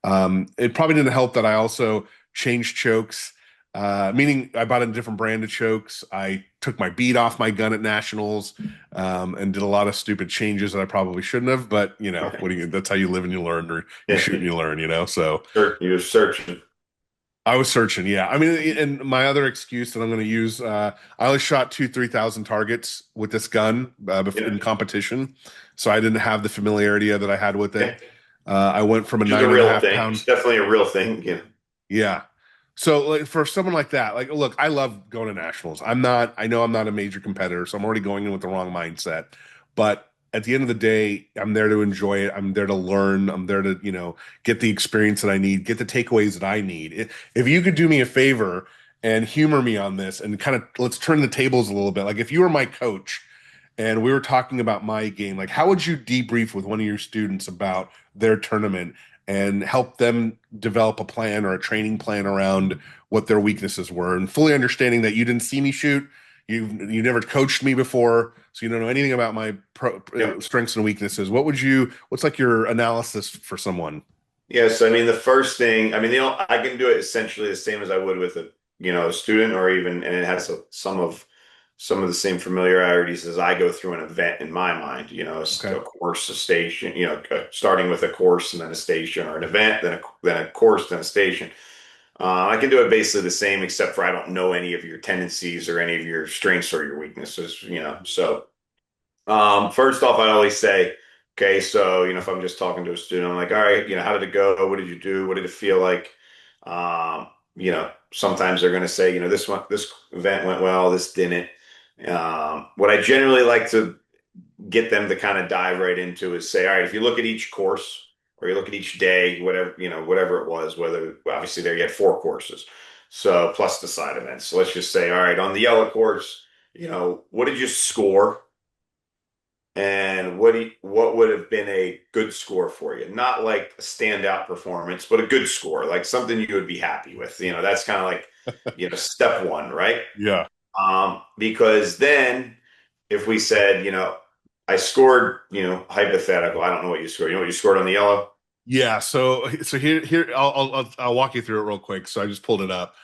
It probably didn't help that I also changed chokes, meaning I bought a different brand of chokes. I took my bead off my gun at nationals, and did a lot of stupid changes that I probably shouldn't have. But Right. that's how you live and you learn, or you shoot and you learn. So You're searching. I was searching. Yeah, I mean, and my other excuse that I'm going to use, I only shot 3,000 targets with this gun Yeah. in competition, so I didn't have the familiarity that I had with Yeah. it. I went from a Which is a nine and a real half thing. pound. It's definitely a real thing. Yeah. Yeah. So like for someone like that, like look, I love going to nationals. I know I'm not a major competitor, so I'm already going in with the wrong mindset. But at the end of the day, I'm there to enjoy it. I'm there to learn. I'm there to, get the experience that I need, get the takeaways that I need. If you could do me a favor and humor me on this and kind of let's turn the tables a little bit. Like if you were my coach and we were talking about my game, like how would you debrief with one of your students about their tournament and help them develop a plan or a training plan around what their weaknesses were, and fully understanding that you didn't see me shoot, you never coached me before, so you don't know anything about my Yep. strengths and weaknesses. What's like your analysis for someone? Yes. I mean, the first thing, I mean, I can do it essentially the same as I would with a student or even, and it has some of the same familiarities as I go through an event in my mind, Okay. a course, a station, starting with a course and then a station or an event, then a course, then a station. I can do it basically the same, except for I don't know any of your tendencies or any of your strengths or your weaknesses. So, first off, I always say, okay, so, if I'm just talking to a student, I'm like, all right, how did it go? What did you do? What did it feel like? Sometimes they're going to say, this event went well, this didn't. What I generally like to get them to kind of dive right into is say, all right, if you look at each course or you look at each day, whatever it was, whether obviously there you had 4 courses, so plus the side events. So let's just say, all right, on the yellow course, what did you score? And what would have been a good score for you? Not like a standout performance, but a good score, like something you would be happy with. That's kind of like, step one, right? Yeah. Because then if we said, I scored, hypothetical, I don't know what you scored. You know what you scored on the yellow? Yeah. So here I'll walk you through it real quick. So I just pulled it up.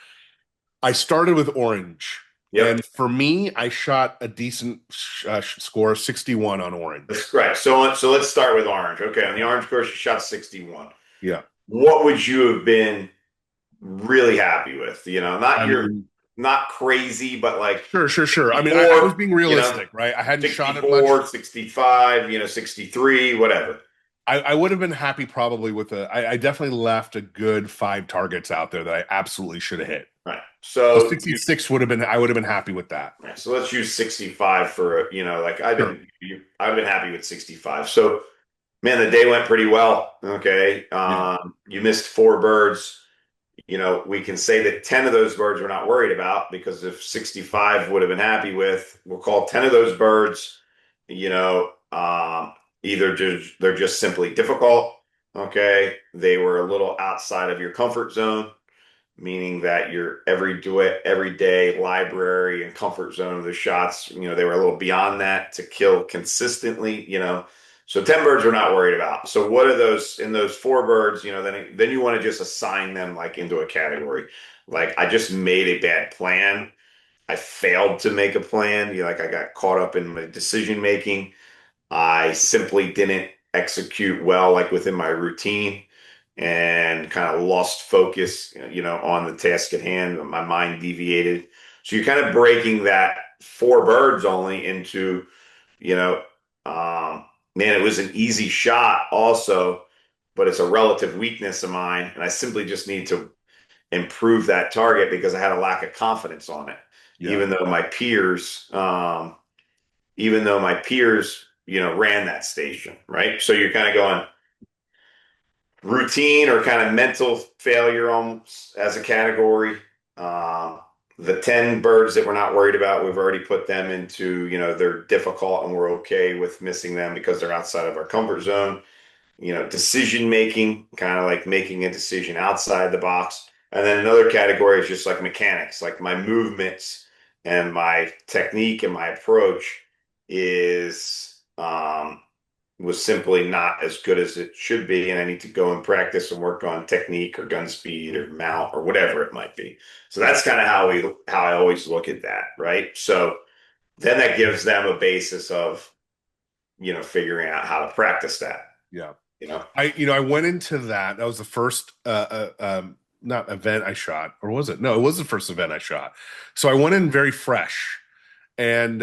I started with orange, Yep. and for me, I shot a decent score, 61 on orange. That's right. So let's start with orange. Okay. On the Yeah. orange course, you shot 61. Yeah. What would you have been really happy with? Not I your mean, not crazy, but like Sure, sure, sure. I mean, I was 64, being you know, realistic, right? I hadn't shot it much. 64, 65, 63, whatever. I would have been happy probably with I definitely left a good five targets out there that I absolutely should have hit. Right. So So you 66 would have been, I would have been happy with that. right, so let's use 65 for like Sure. I've been happy with 65. So man, the day went pretty well. Okay. Yeah. You missed four birds. We can say that 10 of those birds we're not worried about because if 65 would have been happy with, we'll call 10 of those birds, you know, either they're just simply difficult. Okay. They were a little outside of your comfort zone, meaning that your every day library and comfort zone of the shots, they were a little beyond that to kill consistently. So 10 birds we're not worried about. So what are those in those four birds, then you want to just assign them like into a category. Like I just made a bad plan. I failed to make a plan. Like I got caught up in my decision making. I simply didn't execute well, like within my routine, and kind of lost focus, on the task at hand. My mind deviated. So you're kind of breaking that four birds only into, you know, man, it was an easy shot also, but it's a relative weakness of mine. And I simply just need to improve that target because I had a lack of confidence on it, Yeah. even though my peers, even though my peers, ran that station, right? So you're kind of going routine or kind of mental failure almost as a category. Um, the 10 birds that we're not worried about, we've already put them into, they're difficult and we're okay with missing them because they're outside of our comfort zone. Decision making, kind of like making a decision outside the box. And then another category is just like mechanics, like my movements and my technique and my approach is was simply not as good as it should be, and I need to go and practice and work on technique or gun speed or mount or whatever it might be. So that's kind of how I always look at that, right? So then that gives them a basis of figuring out how to practice that. Yeah. You know, I went into that. That was the first, not event I shot, or was it? No, it was the first event I shot. So I went in very fresh, and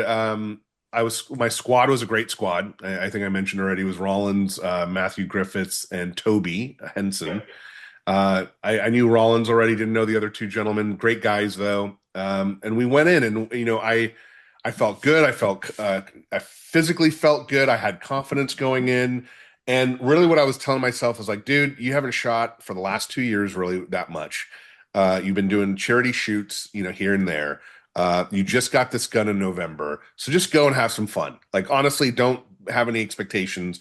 my squad was a great squad. I think I mentioned already. It was Rollins, Matthew Griffiths, and Toby Henson. I knew Rollins already, didn't know the other two gentlemen. Great guys though. And we went in, and I felt good. I physically felt good. I had confidence going in. And really, what I was telling myself was like, dude, you haven't shot for the last 2 years really that much. You've been doing charity shoots, here and there. You just got this gun in November, so just go and have some fun. Like honestly, don't have any expectations.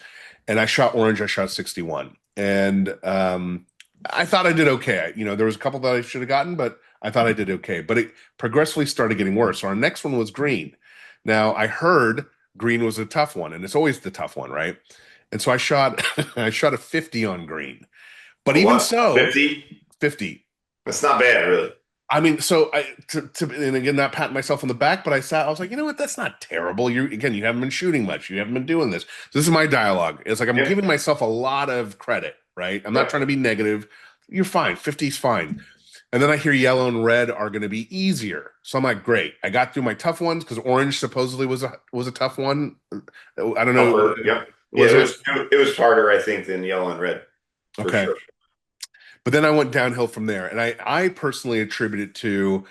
And I shot orange. I shot 61, and I thought I did okay. There was a couple that I should have gotten, but I thought I did okay. But it progressively started getting worse. So our next one was green. Now I heard green was a tough one, and it's always the tough one, right? And so I shot I shot a 50 on green. But a even what? so, 50? 50. That's not bad, really. I mean, so and again, not patting myself on the back, but I was like, you know what? That's not terrible. You haven't been shooting much. You haven't been doing this. So this is my dialogue. It's like I'm Yeah. giving myself a lot of credit, right? I'm not Right. trying to be negative. You're fine. 50 is fine. And then I hear yellow and red are going to be easier. So I'm like, great. I got through my tough ones because orange supposedly was a tough one. I don't know. Upper. Yep. Yeah, Was it it? was it was harder, I think, than yellow and red for Okay. sure. But then I went downhill from there. And I personally attribute it to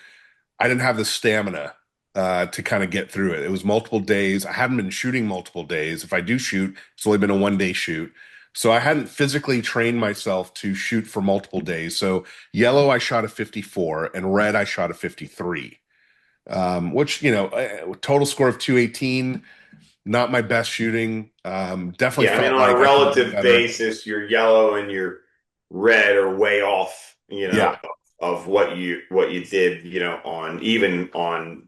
I didn't have the stamina to kind of get through it. It was multiple days. I haven't been shooting multiple days. If I do shoot, it's only been a 1 day shoot. So I hadn't physically trained myself to shoot for multiple days. So yellow, I shot a 54, and red, I shot a 53, which, total score of 218, not my best shooting. Definitely Yeah, I mean, felt on a like I could do relative better. basis, your yellow and your red are way off, Yeah, of what you did, on even on,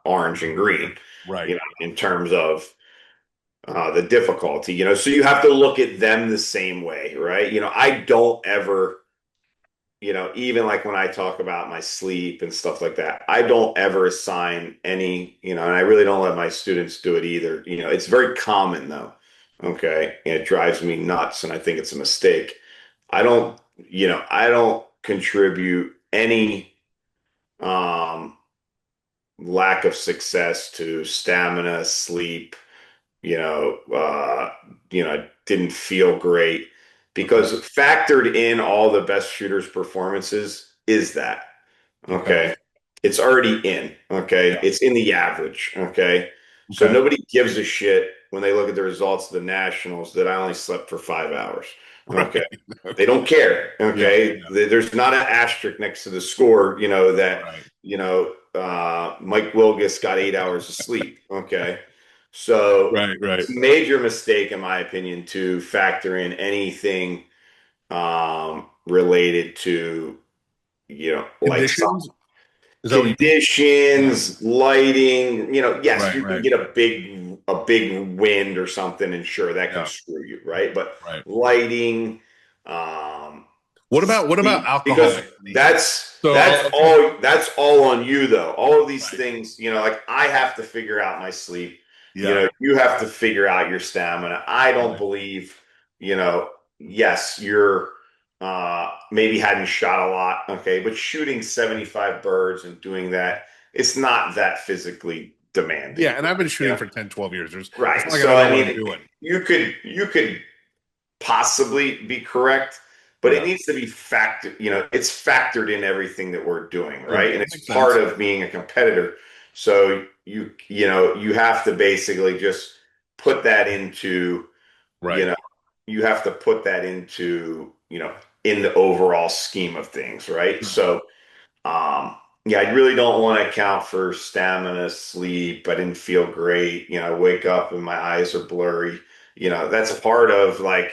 orange and green, right. in terms of the difficulty, so you have to look at them the same way, right? I don't ever, even like when I talk about my sleep and stuff like that, I don't ever assign any, and I really don't let my students do it either. It's very common though. Okay. And it drives me nuts. And I think it's a mistake. I don't contribute any um, lack of success to stamina, sleep, didn't feel great Okay. because factored in all the best shooters' performances is that. Okay. Okay. It's already in. Okay. Yeah. It's in the average. Okay. So Okay. nobody gives a shit when they look at the results of the Nationals that I only slept for 5 hours. Okay. Right. They Okay. don't care. Yeah. Okay. Yeah. There's not an asterisk next to the score, that, Right. Mike Wilgus got 8 hours of sleep. Okay. So Right. Right. it's a major mistake, in my opinion, to factor in anything related to, like Conditions? Is that what you mean? Yeah. conditions, lighting, yes, Right. you can Right. get a big wind or something, and sure, that can Yeah. screw you, right? But Right. lighting, What about sleep, because alcohol, Anthony? So that's all on you though. All of these right. things, like I have to figure out my sleep. Yeah. You have to figure out your stamina. I don't Right. believe, yes, you're maybe hadn't shot a lot, okay, but shooting 75 birds and doing that, it's not that physically Yeah. demanding, And I've been you shooting know? for 10, 12 years. It's Right. not like I So don't know I what I'm mean, doing. you could possibly be correct, but it Yeah. needs to be factored, it's factored in everything that we're doing, Sure. right? And That it's makes part sense. of being a competitor. So you have to basically just put that into, you Right. know, you have to put that into, in the overall scheme of things, right? Sure. So, yeah, I really don't want to account for stamina, sleep. I didn't feel great. I wake up and my eyes are blurry. That's part of like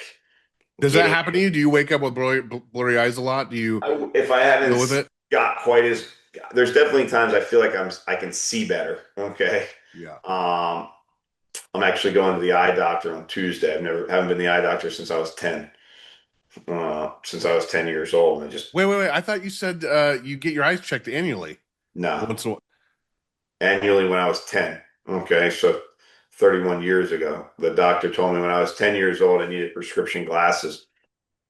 Does that getting, happen to you? Do you wake up with blurry eyes a lot? Do you if I haven't deal with it? got quite as, there's definitely times I feel like I can see better. Okay. Yeah. Um, I'm actually going to the eye doctor on Tuesday. Haven't been to the eye doctor since I was 10 years old. And I just, Wait, wait, wait. I thought you said you get your eyes checked annually. no, Once in a while. annually when I was 10. Okay. So 31 years ago, the doctor told me when I was 10 years old, I needed prescription glasses.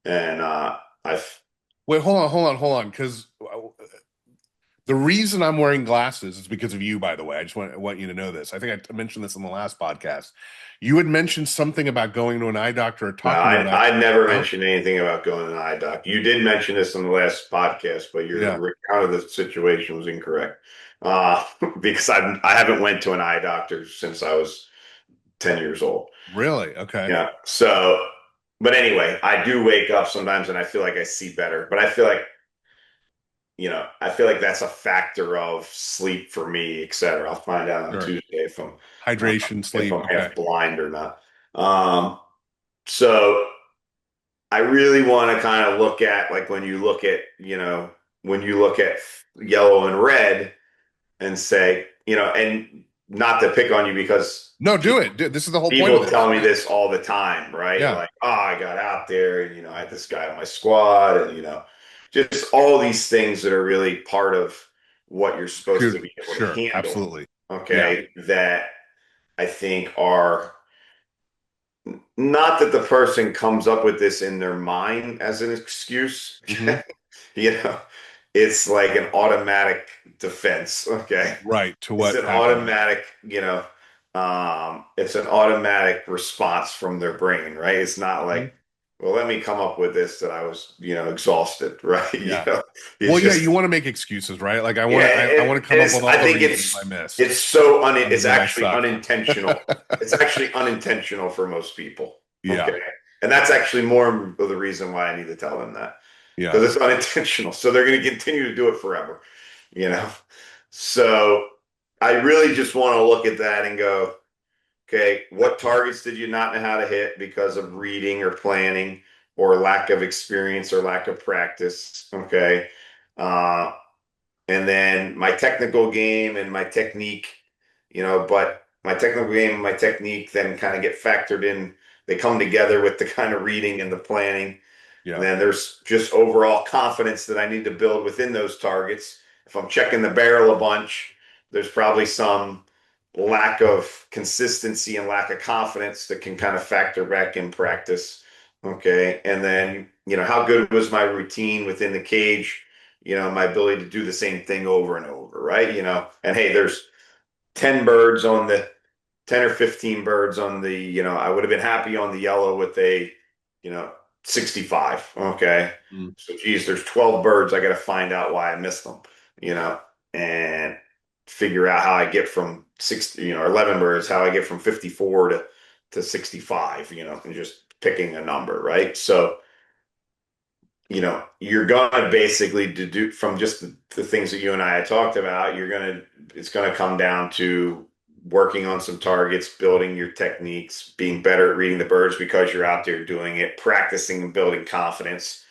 And, I've, Wait, hold on. Because the reason I'm wearing glasses is because of you, by the way. I just want you to know this. I think I mentioned this in the last podcast. You had mentioned something about going to an eye doctor or no, talking to an eye. I never No? mentioned anything about going to an eye doc. You did mention this in the last podcast, but Yeah. your account of the situation was incorrect. Because I haven't went to an eye doctor since I was 10 years old. Really? Okay. Yeah. So, but anyway, I do wake up sometimes and I feel like I see better, but I feel like that's a factor of sleep for me, et cetera. I'll find out on Sure. Tuesday uh, Hydration, if sleep. I'm Okay. half blind or not. So I really want to kind of look at like when you look at yellow and red and say, and not to pick on you because No, do it. This is the whole point of people this. tell me Yeah. this all the time, right? Yeah. Like, oh, I got out there and, I had this guy on my squad and, just all these things that are really part of what you're supposed to Sure. be able to Sure. handle. Absolutely. Yeah. Okay. That I think are not that the person comes up with this in their mind as an excuse. Hmm. you know, it's like an automatic defense. Okay. Right. To It's what an happened. automatic, it's an automatic response from their brain, right? It's not Mhm. like, well, let me come up with this that I was, exhausted, right? Yeah. It's Well, yeah, just, you want to make excuses, right? Like I yeah, want to, I want to come up with I all the think reasons I missed other it's than I actually suck. unintentional. It's actually unintentional for most people. Yeah. Okay. And that's actually more of the reason why I need to tell them that Yeah. because it's unintentional. So they're going to continue to do it forever, you know? So I really just want to look at that and go, okay, what targets did you not know how to hit because of reading or planning or lack of experience or lack of practice? Okay. Uh, and then my technical game and my technique, but my technical game and my technique then kind of get factored in. They come together with the kind of reading and the planning. And Yeah. then there's just overall confidence that I need to build within those targets. If I'm checking the barrel a bunch, there's probably some lack of consistency and lack of confidence that can kind of factor back in practice. Okay. And then, how good was my routine within the cage? my ability to do the same thing over and over, right? And hey, there's 10 birds on the 10 or 15 birds on the, I would have been happy on the yellow with a, you know, 65. Okay. Mm. So, geez, there's 12 birds. I got to find out why I missed them, and figure out how I get from 60, 11 birds, how I get from 54 to 65, and just picking a number, right? So, you're gonna basically deduce from just the things that you and I had talked about, it's gonna come down to working on some targets, building your techniques, being better at reading the birds because you're out there doing it, practicing and building confidence,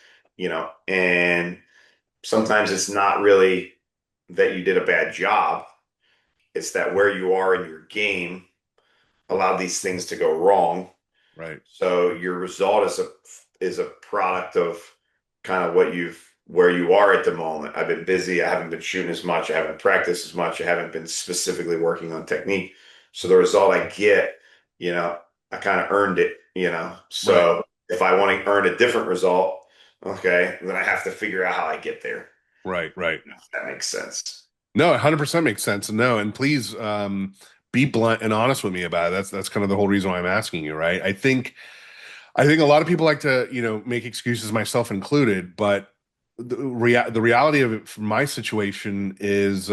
and sometimes it's not really that you did a bad job. It's that where you are in your game allowed these things to go wrong. Right. So your result is a product of kind of where you are at the moment. I've been busy. I haven't been shooting as much. I haven't practiced as much. I haven't been specifically working on technique. So the result I get, I kind of earned it, Right. So if I want to earn a different result, okay, then I have to figure out how I get there. Right. Right. If that makes sense. No, 100% makes sense. No, and please be blunt and honest with me about it. That's kind of the whole reason why I'm asking you, right? I think a lot of people like to, make excuses, myself included, but the reality of it from my situation is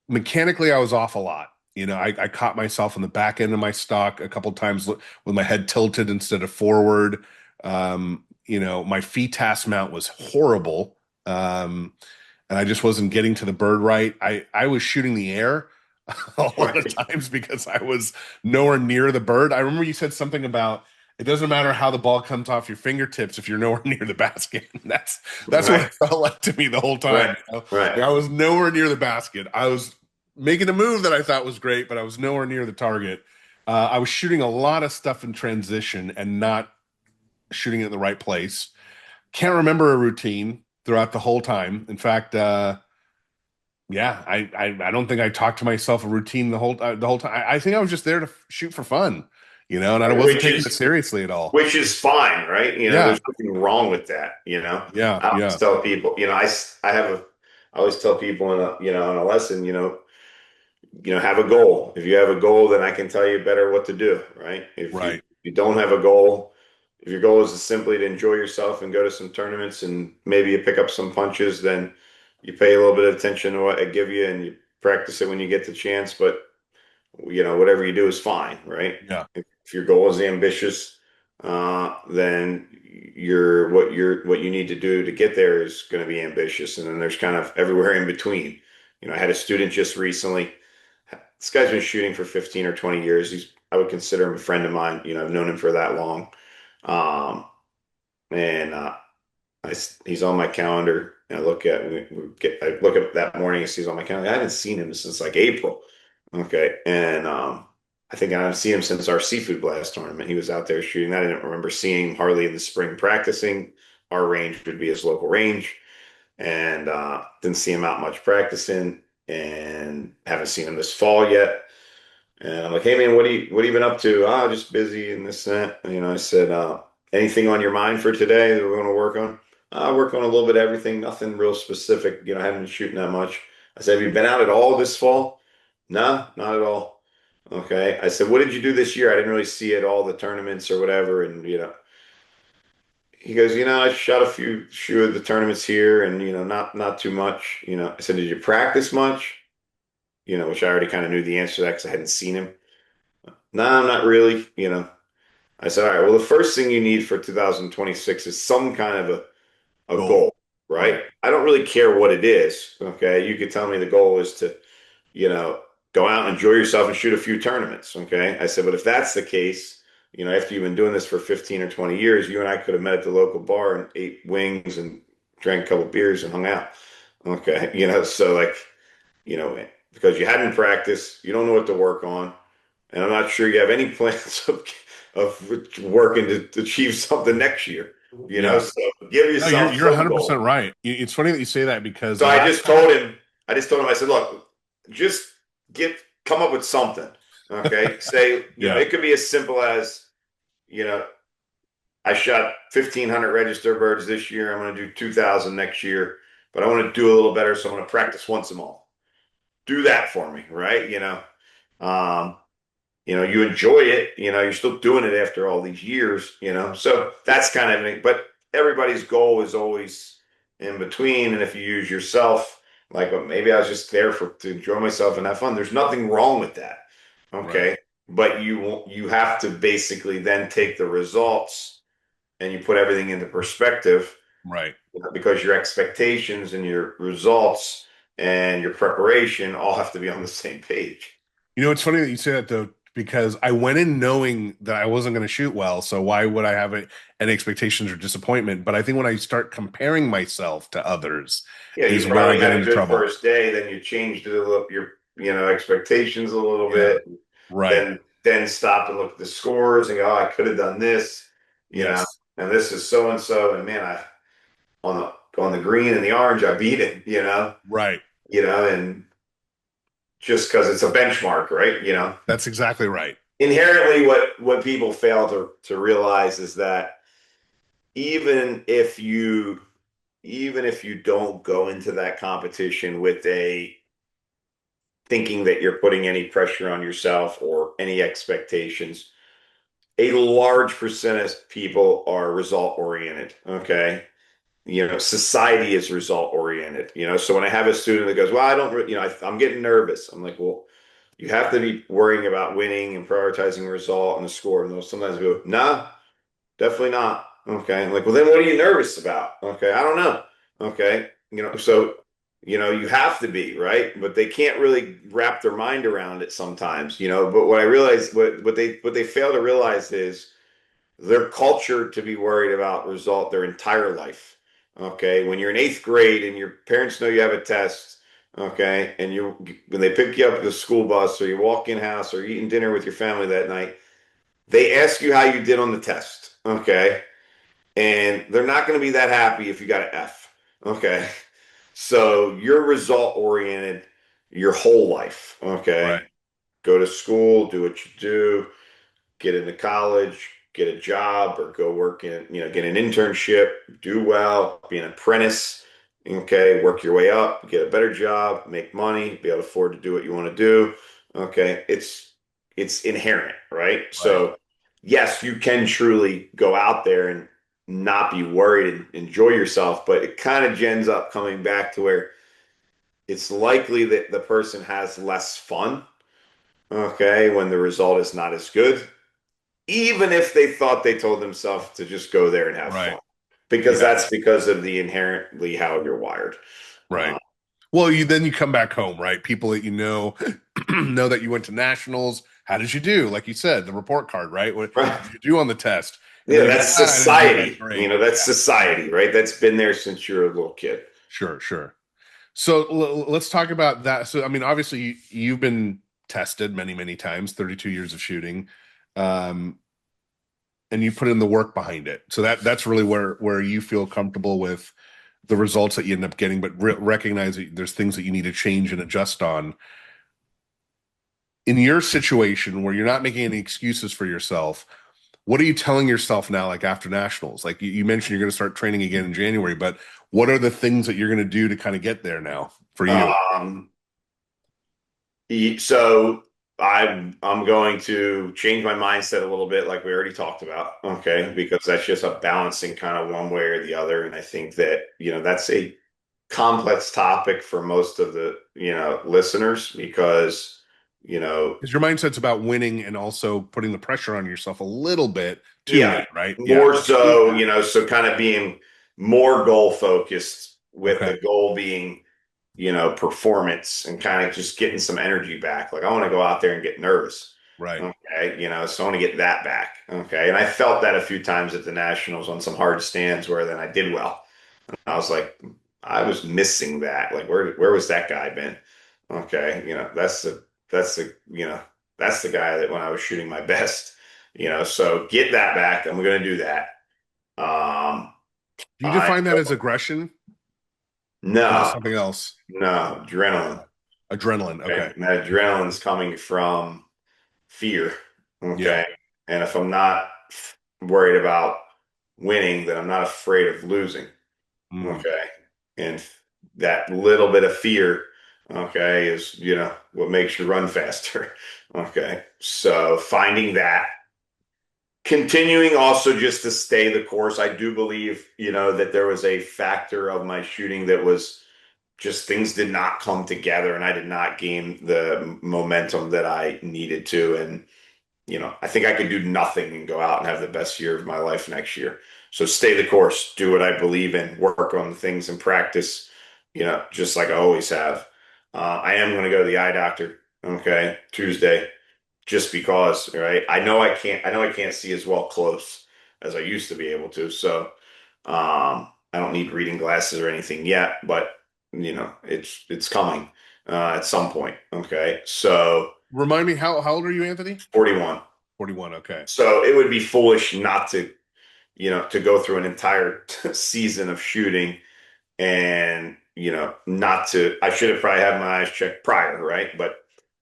mechanically I was off a lot. I caught myself in the back end of my stock a couple times with my head tilted instead of forward. My feet task mount was horrible. And I just wasn't getting to the bird right. I was shooting the air a lot of Right. times because I was nowhere near the bird. I remember you said something about it doesn't matter how the ball comes off your fingertips if you're nowhere near the basket. That's what Right. it felt like to me the whole time. Right. Right. Like I was nowhere near the basket. I was making a move that I thought was great, but I was nowhere near the target. I was shooting a lot of stuff in transition and not shooting it in the right place. Can't remember a routine throughout the whole time. In fact, yeah, I don't think I talked to myself a routine the whole time. I think I was just there to shoot for fun, and I Right. wasn't taking it seriously at all. Which is fine, right? Yeah, There's nothing wrong with that. yeah, I always yeah, tell people, I always tell people in a lesson, have a goal. If you have a goal, then I can tell you better what to do, right? If right. you don't have a goal, if your goal is to simply to enjoy yourself and go to some tournaments and maybe you pick up some punches, then you pay a little bit of attention to what I give you and you practice it when you get the chance. But whatever you do is fine, right? Yeah, If your goal is ambitious, then what you need to do to get there is going to be ambitious, and then there's kind of everywhere in between. I had a student just recently. This guy's been shooting for 15 or 20 years. I would consider him a friend of mine. I've known him for that long. Um, and he's on my calendar. And I look at that morning and he's on my calendar. I haven't seen him since like April. Okay. And I think I haven't seen him since our seafood blast tournament. He was out there shooting. I didn't remember seeing him hardly in the spring practicing. Our range would be his local range. And didn't see him out much practicing and haven't seen him this fall yet. And I'm like, hey man, what have you been up to? Oh, just busy and this and that. I said, anything on your mind for today that we're going to work on? I work on a little bit of everything, nothing real specific. I haven't been shooting that much. I said, have you been out at all this fall? No, not at all. Okay. I said, what did you do this year? I didn't really see it all the tournaments or whatever. And he goes, I shot a few of the tournaments here and not too much. I said, did you practice much? Which I already kind of knew the answer to that because I hadn't seen him. No, not really. I said, all right, well, the first thing you need for 2026 is some kind of a goal. goal, Right. right? I don't really care what it is. Okay. You could tell me the goal is to, go out and enjoy yourself and shoot a few tournaments. Okay. I said, but if that's the case, after you've been doing this for 15 or 20 years, you and I could have met at the local bar and ate wings and drank a couple beers and hung out. Okay. So like, because you hadn't practiced, you don't know what to work on. And I'm not sure you have any plans of working to achieve something next year. Yeah. So give No, yourself you're some 100% goal. right. It's funny that you say that because So the last time. I just told him, I said, look, just come up with something. Okay. Say, Yeah. it could be as simple as, you know, I shot 1,500 register birds this year. I'm going to do 2,000 next year, but I want to do a little better. So I'm going to practice once a month. Do that for me, right? Um, you enjoy it, you're still doing it after all these years, so that's kind of it. But everybody's goal is always in between. And if you use yourself, like, well, maybe I was just there to enjoy myself and have fun. There's nothing wrong with that. Right. Okay. But you have to basically then take the results and you put everything into perspective, Right. because your expectations and your results and your preparation all have to be on the same page. It's funny that you say that though, because I went in knowing that I wasn't going to shoot well. So why would I have any expectations or disappointment? But I think when I start comparing myself to others Yeah, you is where I probably get had a into good trouble. first day, then you changed it a little, your expectations a little Yeah. bit, Right. then stop and look at the scores and go, oh, I could have done this, Yes. and this is so and so, and man, I on the green and the orange, I beat it, Right. and just because it's a benchmark, right? That's exactly right. Inherently, what people fail to realize is that even if you even if you don't go into that competition with a thinking that you're putting any pressure on yourself or any expectations. A large percent of people are result oriented. Okay. Society is result oriented. So when I have a student that goes, well, I don't, I'm getting nervous. I'm like, well, you have to be worrying about winning and prioritizing the result and the score. And they'll sometimes go, nah, definitely not. Okay. I'm like, well, then what are you nervous about? Okay. I don't know. Okay. So, you have to be, right? But they can't really wrap their mind around it sometimes, but what I realize, what they fail to realize is their culture to be worried about result their entire life. Okay. When you're in eighth grade and your parents know you have a test, okay, and when they pick you up at the school bus or you walk in house or eating dinner with your family that night, they ask you how you did on the test. Okay. And they're not going to be that happy if you got an F. Okay. So you're result oriented your whole life. Right. Okay. Go to school, do what you do, get into college, get a job, or go work get an internship, do well, be an apprentice. Okay. Work your way up, get a better job, make money, be able to afford to do what you want to do. Okay. It's inherent, right? Right. So yes, you can truly go out there and not be worried and enjoy yourself, but it kind of ends up coming back to where it's likely that the person has less fun, okay, when the result is not as good, even if they thought they told themselves to just go there and have Right. fun, because Yeah. that's because of the inherently how you're wired. Right. Uh, Well, you come back home, right? People that know that you went to nationals. How did you do? Like you said, the report card, right? What did you do on the test? And yeah, then you go, that's ah, I didn't do that society. great. That's Yeah, society, right? That's been there since you're a little kid. sure, sure. So let's talk about that. So, I mean, obviously, you've been tested many, many times, 32 years of shooting, um, and you put in the work behind it. So that's really where you feel comfortable with the results that you end up getting, but recognize that there's things that you need to change and adjust on. In your situation where you're not making any excuses for yourself, what are you telling yourself now, like after nationals? Like you mentioned, you're going to start training again in January, but what are the things that you're going to do to kind of get there now for you? Um, So I'm going to change my mindset a little bit, like we already talked about, okay? Because that's just a balancing kind of one way or the other. And I think that, that's a complex topic for most of the, listeners because, you know, Because your mindset's about winning and also putting the pressure on yourself a little bit to yeah, win, right? Yeah. more so, so kind of being more goal focused with Okay. the goal being performance and kind of just getting some energy back. Like I want to go out there and get nervous. Right. Okay. So I want to get that back. Okay. And I felt that a few times at the Nationals on some hard stands where then I did well. I was like, I was missing that. Like where was that guy been? Okay. That's the guy that when I was shooting my best, so get that back. I'm going to do that. Um, Do you I define that as aggression or is it no, something else? no, adrenaline. Adrenaline. Okay. Okay. And that adrenaline's coming from fear. Yeah. Okay. And if I'm not worried about winning that I'm not afraid of losing. Mm. Okay. And that little bit of fear, okay, is, what makes you run faster. Okay. So finding that, continuing also just to stay the course. I do believe, that there was a factor of my shooting that was just things did not come together and I did not gain the momentum that I needed to. And I think I could do nothing and go out and have the best year of my life next year. So stay the course, do what I believe in, work on things and practice, just like I always have. I am going to go to the eye doctor, okay, Tuesday, just because, right? I know I can't see as well close as I used to be able to. So, I don't need reading glasses or anything yet, but it's coming, at some point. Okay. So Remind me, how old are you, Anthony? 41. 41. Okay. So it would be foolish not to go through an entire season of shooting and, not to, I should have probably had my eyes checked prior, right? But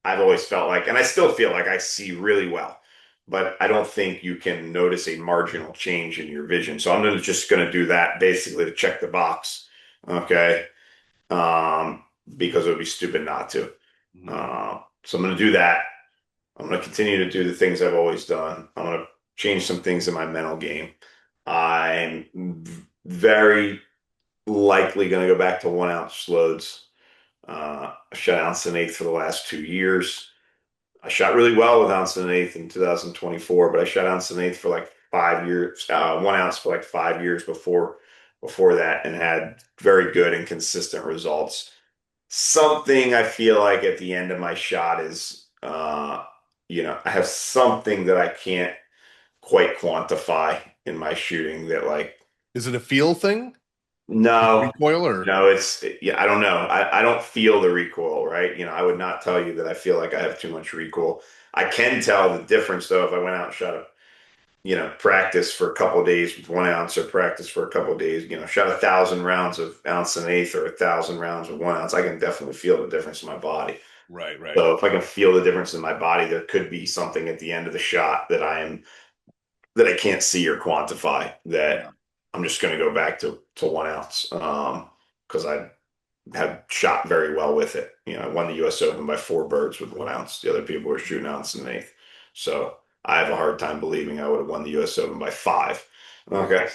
I've always felt like, and I still feel like I see really well, but I don't think you can notice a marginal change in your vision. So just going to do that basically to check the box. Okay. Um, because it would be stupid not to. Mhm. So I'm going to do that. I'm going to continue to do the things I've always done. I'm going to change some things in my mental game. I'm very likely going to go back to 1 ounce loads. I shot ounce and eighth for the last 2 years. I shot really well with ounce and eighth in 2024, but I shot ounce and eighth for like 5 years, 1 ounce for like 5 years before that, and had very good and consistent results. Something I feel like at the end of my shot is, I have something that I can't quite quantify in my shooting that like, Is it a feel thing? no, Recoil or? no, yeah, I don't know. I don't feel the recoil, right? I would not tell you that I feel like I have too much recoil. I can tell the difference though if I went out and shot practice for a couple of days with 1 ounce or practice for a couple of days, shot 1,000 rounds of ounce and eighth or 1,000 rounds of 1 ounce. I can definitely feel the difference in my body. Right, right. So if I can feel the difference in my body, there could be something at the end of the shot that I can't see or quantify that Yeah. I'm just going to go back to 1 ounce. Because I have shot very well with it. I won the U.S. Open by 4 birds with 1 ounce. The other people were shooting ounce and eighth. So I have a hard time believing I would have won the U.S. Open by 5. Okay,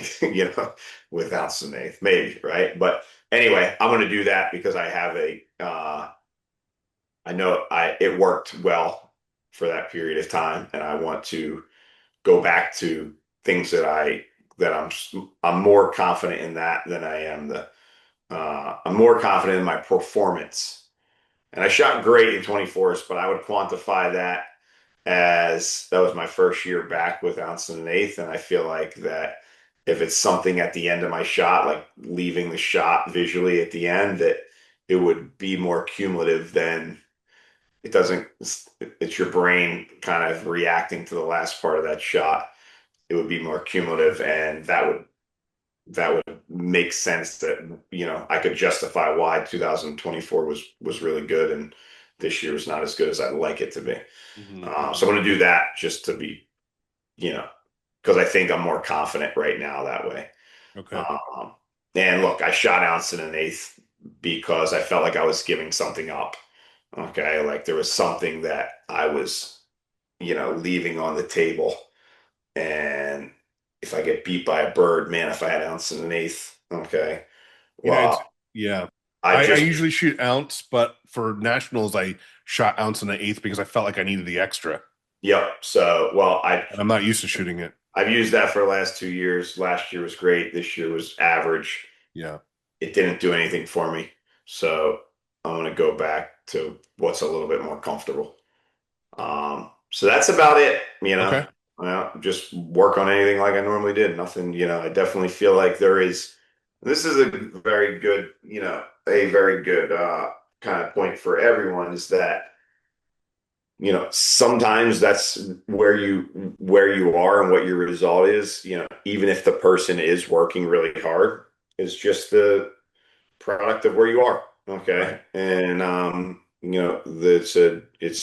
with ounce and eighth, maybe, right? But anyway, I'm going to do that because I know it worked well for that period of time, and I want to go back to things that I'm more confident in that than I am I'm more confident in my performance. And I shot great in 24s, but I would quantify that as that was my first year back with ounce and an eighth. And I feel like that if it's something at the end of my shot, like leaving the shot visually at the end, that it would be more cumulative than it doesn't, it's your brain kind of reacting to the last part of that shot. It would be more cumulative, and that would make sense that I could justify why 2024 was really good and this year is not as good as I'd like it to be. Hmm. So I'm going to do that just to be, you know, because I think I'm more confident right now that way. Okay. Um, and look, I shot ounce in an eighth because I felt like I was giving something up. Okay, like there was something that I was, leaving on the table, and if I get beat by a bird, man, if I had ounce and an eighth, okay. Yeah, Well, yeah. I I just, usually shoot ounce, but for nationals, I shot ounce and an eighth because I felt like I needed the extra, yep. So, well, and I'm not used to shooting it. I've used that for the last 2 years. Last year was great. This year was average. Yeah. It didn't do anything for me. So I'm going to go back to what's a little bit more comfortable. So that's about it. Okay. Just work on anything like I normally did. Nothing, I definitely feel like this is a very good, kind of point for everyone is that, sometimes that's where you are and what your result is, even if the person is working really hard, is just the product of where you are. Okay. Right. And, it's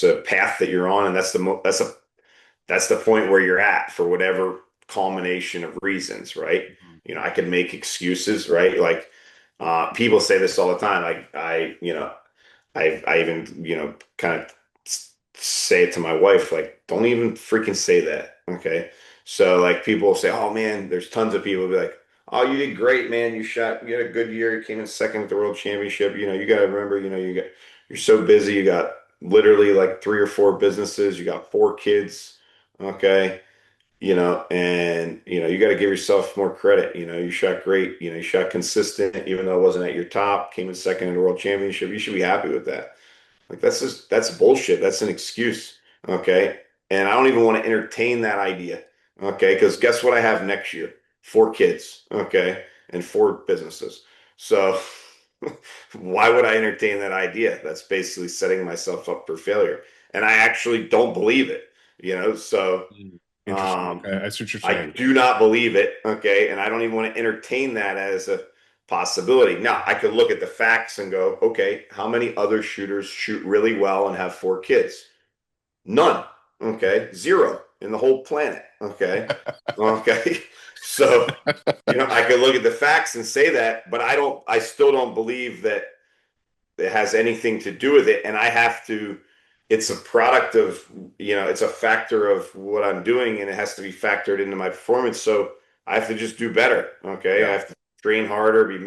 a path that you're on, and that's the point where you're at for whatever culmination of reasons, right? Mhm. I could make excuses, right? Like people say this all the time. Like I even, kind of say it to my wife, like, don't even freaking say that. Okay. So like people will say, oh man, there's tons of people who be like, oh, you did great, man. You had a good year. You came in second at the world championship. You got to remember, you're so busy. You got literally like three or four businesses. You got four kids. Okay. And you got to give yourself more credit. You shot great. You shot consistent, even though it wasn't at your top, came in second in the world championship. You should be happy with that. Like that's bullshit. That's an excuse. Okay. And I don't even want to entertain that idea. Okay. Because guess what I have next year? Four kids. Okay. And four businesses. So why would I entertain that idea? That's basically setting myself up for failure. And I actually don't believe it, so Mm. Interesting. um, Okay, I see what you're I saying. do not believe it. Okay. And I don't even want to entertain that as a possibility. Now, I could look at the facts and go, okay, how many other shooters shoot really well and have four kids? None. Okay. Zero in the whole planet. Okay. Okay. So, I could look at the facts and say that, but I still don't believe that it has anything to do with it. And I have to, it's a product of, it's a factor of what I'm doing and it has to be factored into my performance. So I have to just do better. Okay. I Yeah. have to train harder, be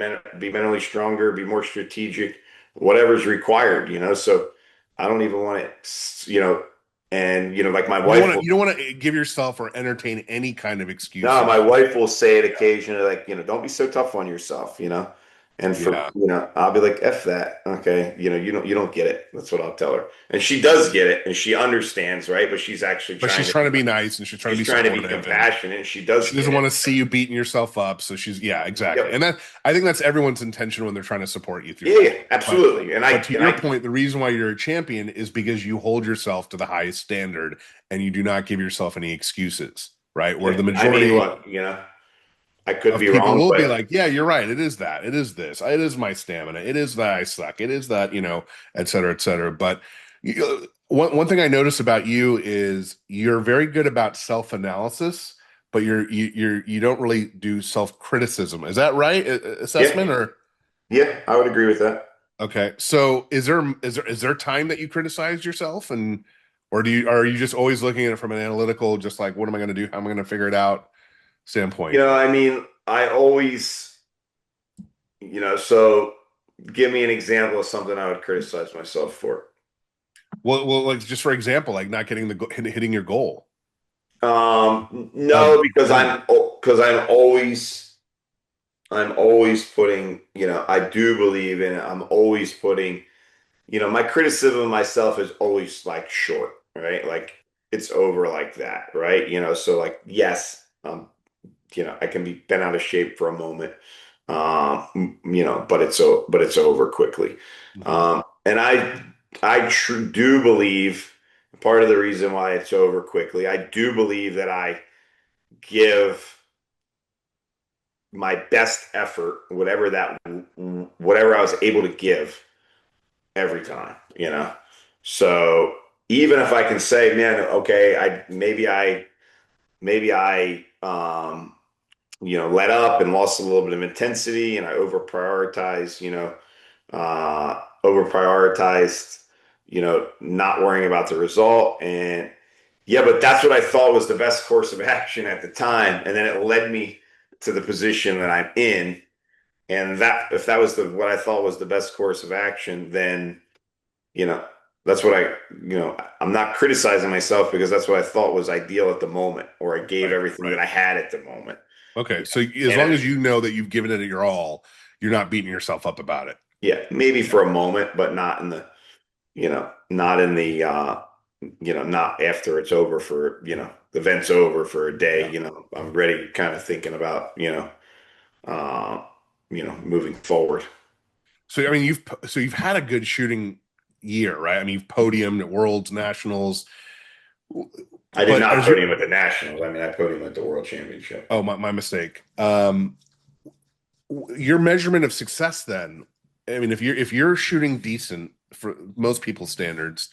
mentally stronger, be more strategic, whatever's required, So I don't even want to, and, like my You don't wife want to will, you don't want to give yourself or entertain any kind of no, excuses. my wife will say it occasionally, like, don't be so tough on yourself, And for, Yeah. I'll be like, F that. Okay. You don't get it. That's what I'll tell her. And she does get it and she understands, right? But she's actually But trying she's to trying be, to be nice and she's trying to she's be trying to be supportive, and compassionate and she does she get doesn't it. want to see you beating yourself up. So she's, yeah, exactly. And Yep. that, I think that's everyone's intention when they're trying to support you through Yeah, that. yeah, But absolutely. And but I, to and your I, point, the reason why you're a champion is because you hold yourself to the highest standard and you do not give yourself any excuses, right? Where yeah, the I mean, majority look, I could of be people wrong, will be but like, yeah, you're right. It is that. It is this. It is my stamina. It is that I suck. It is that, et cetera, et cetera. But one thing I notice about you is you're very good about self-analysis, but you don't really do self-criticism. Is that right? yeah, Assessment or yeah, I would agree with that. okay. So is there time that you criticize yourself, and or are you just always looking at it from an analytical, just like what am I going to do? How am I going to figure it out standpoint? I mean, I always, so give me an example of something I would criticize myself for. Like just for example, like not getting hitting your goal of No, because winning. I'm always putting, I do believe in it. I'm always putting, my criticism of myself is always like short, right? Like it's over like that, right? So like, yes, I can be bent out of shape for a moment, but it's over quickly. Mhm. And I do believe part of the reason why it's over quickly, I do believe that I give my best effort, whatever I was able to give every time, So even if I can say, man, okay, maybe I let up and lost a little bit of intensity and I over prioritized, not worrying about the result. And yeah, but that's what I thought was the best course of action at the time. And then it led me to the position that I'm in. And that, if that was what I thought was the best course of action, then, you know, that's what I'm not criticizing myself because that's what I thought was ideal at the moment, or I gave Right, everything that right. I had at the moment. Okay, so as And long as you know that you've given it your all, you're not beating yourself up about it. yeah, maybe Yeah, for a moment, but not after it's over for, the event's over for a day, yeah. I'm ready kind of thinking about, uh, moving forward. So I mean, you've had a good shooting year, right? I mean, you've podiumed at Worlds, Nationals, I did but not as you, podium at the Nationals. I mean, I podium at the World Championship. oh, my mistake. Your measurement of success, then, I mean, if you're shooting decent for most people's standards,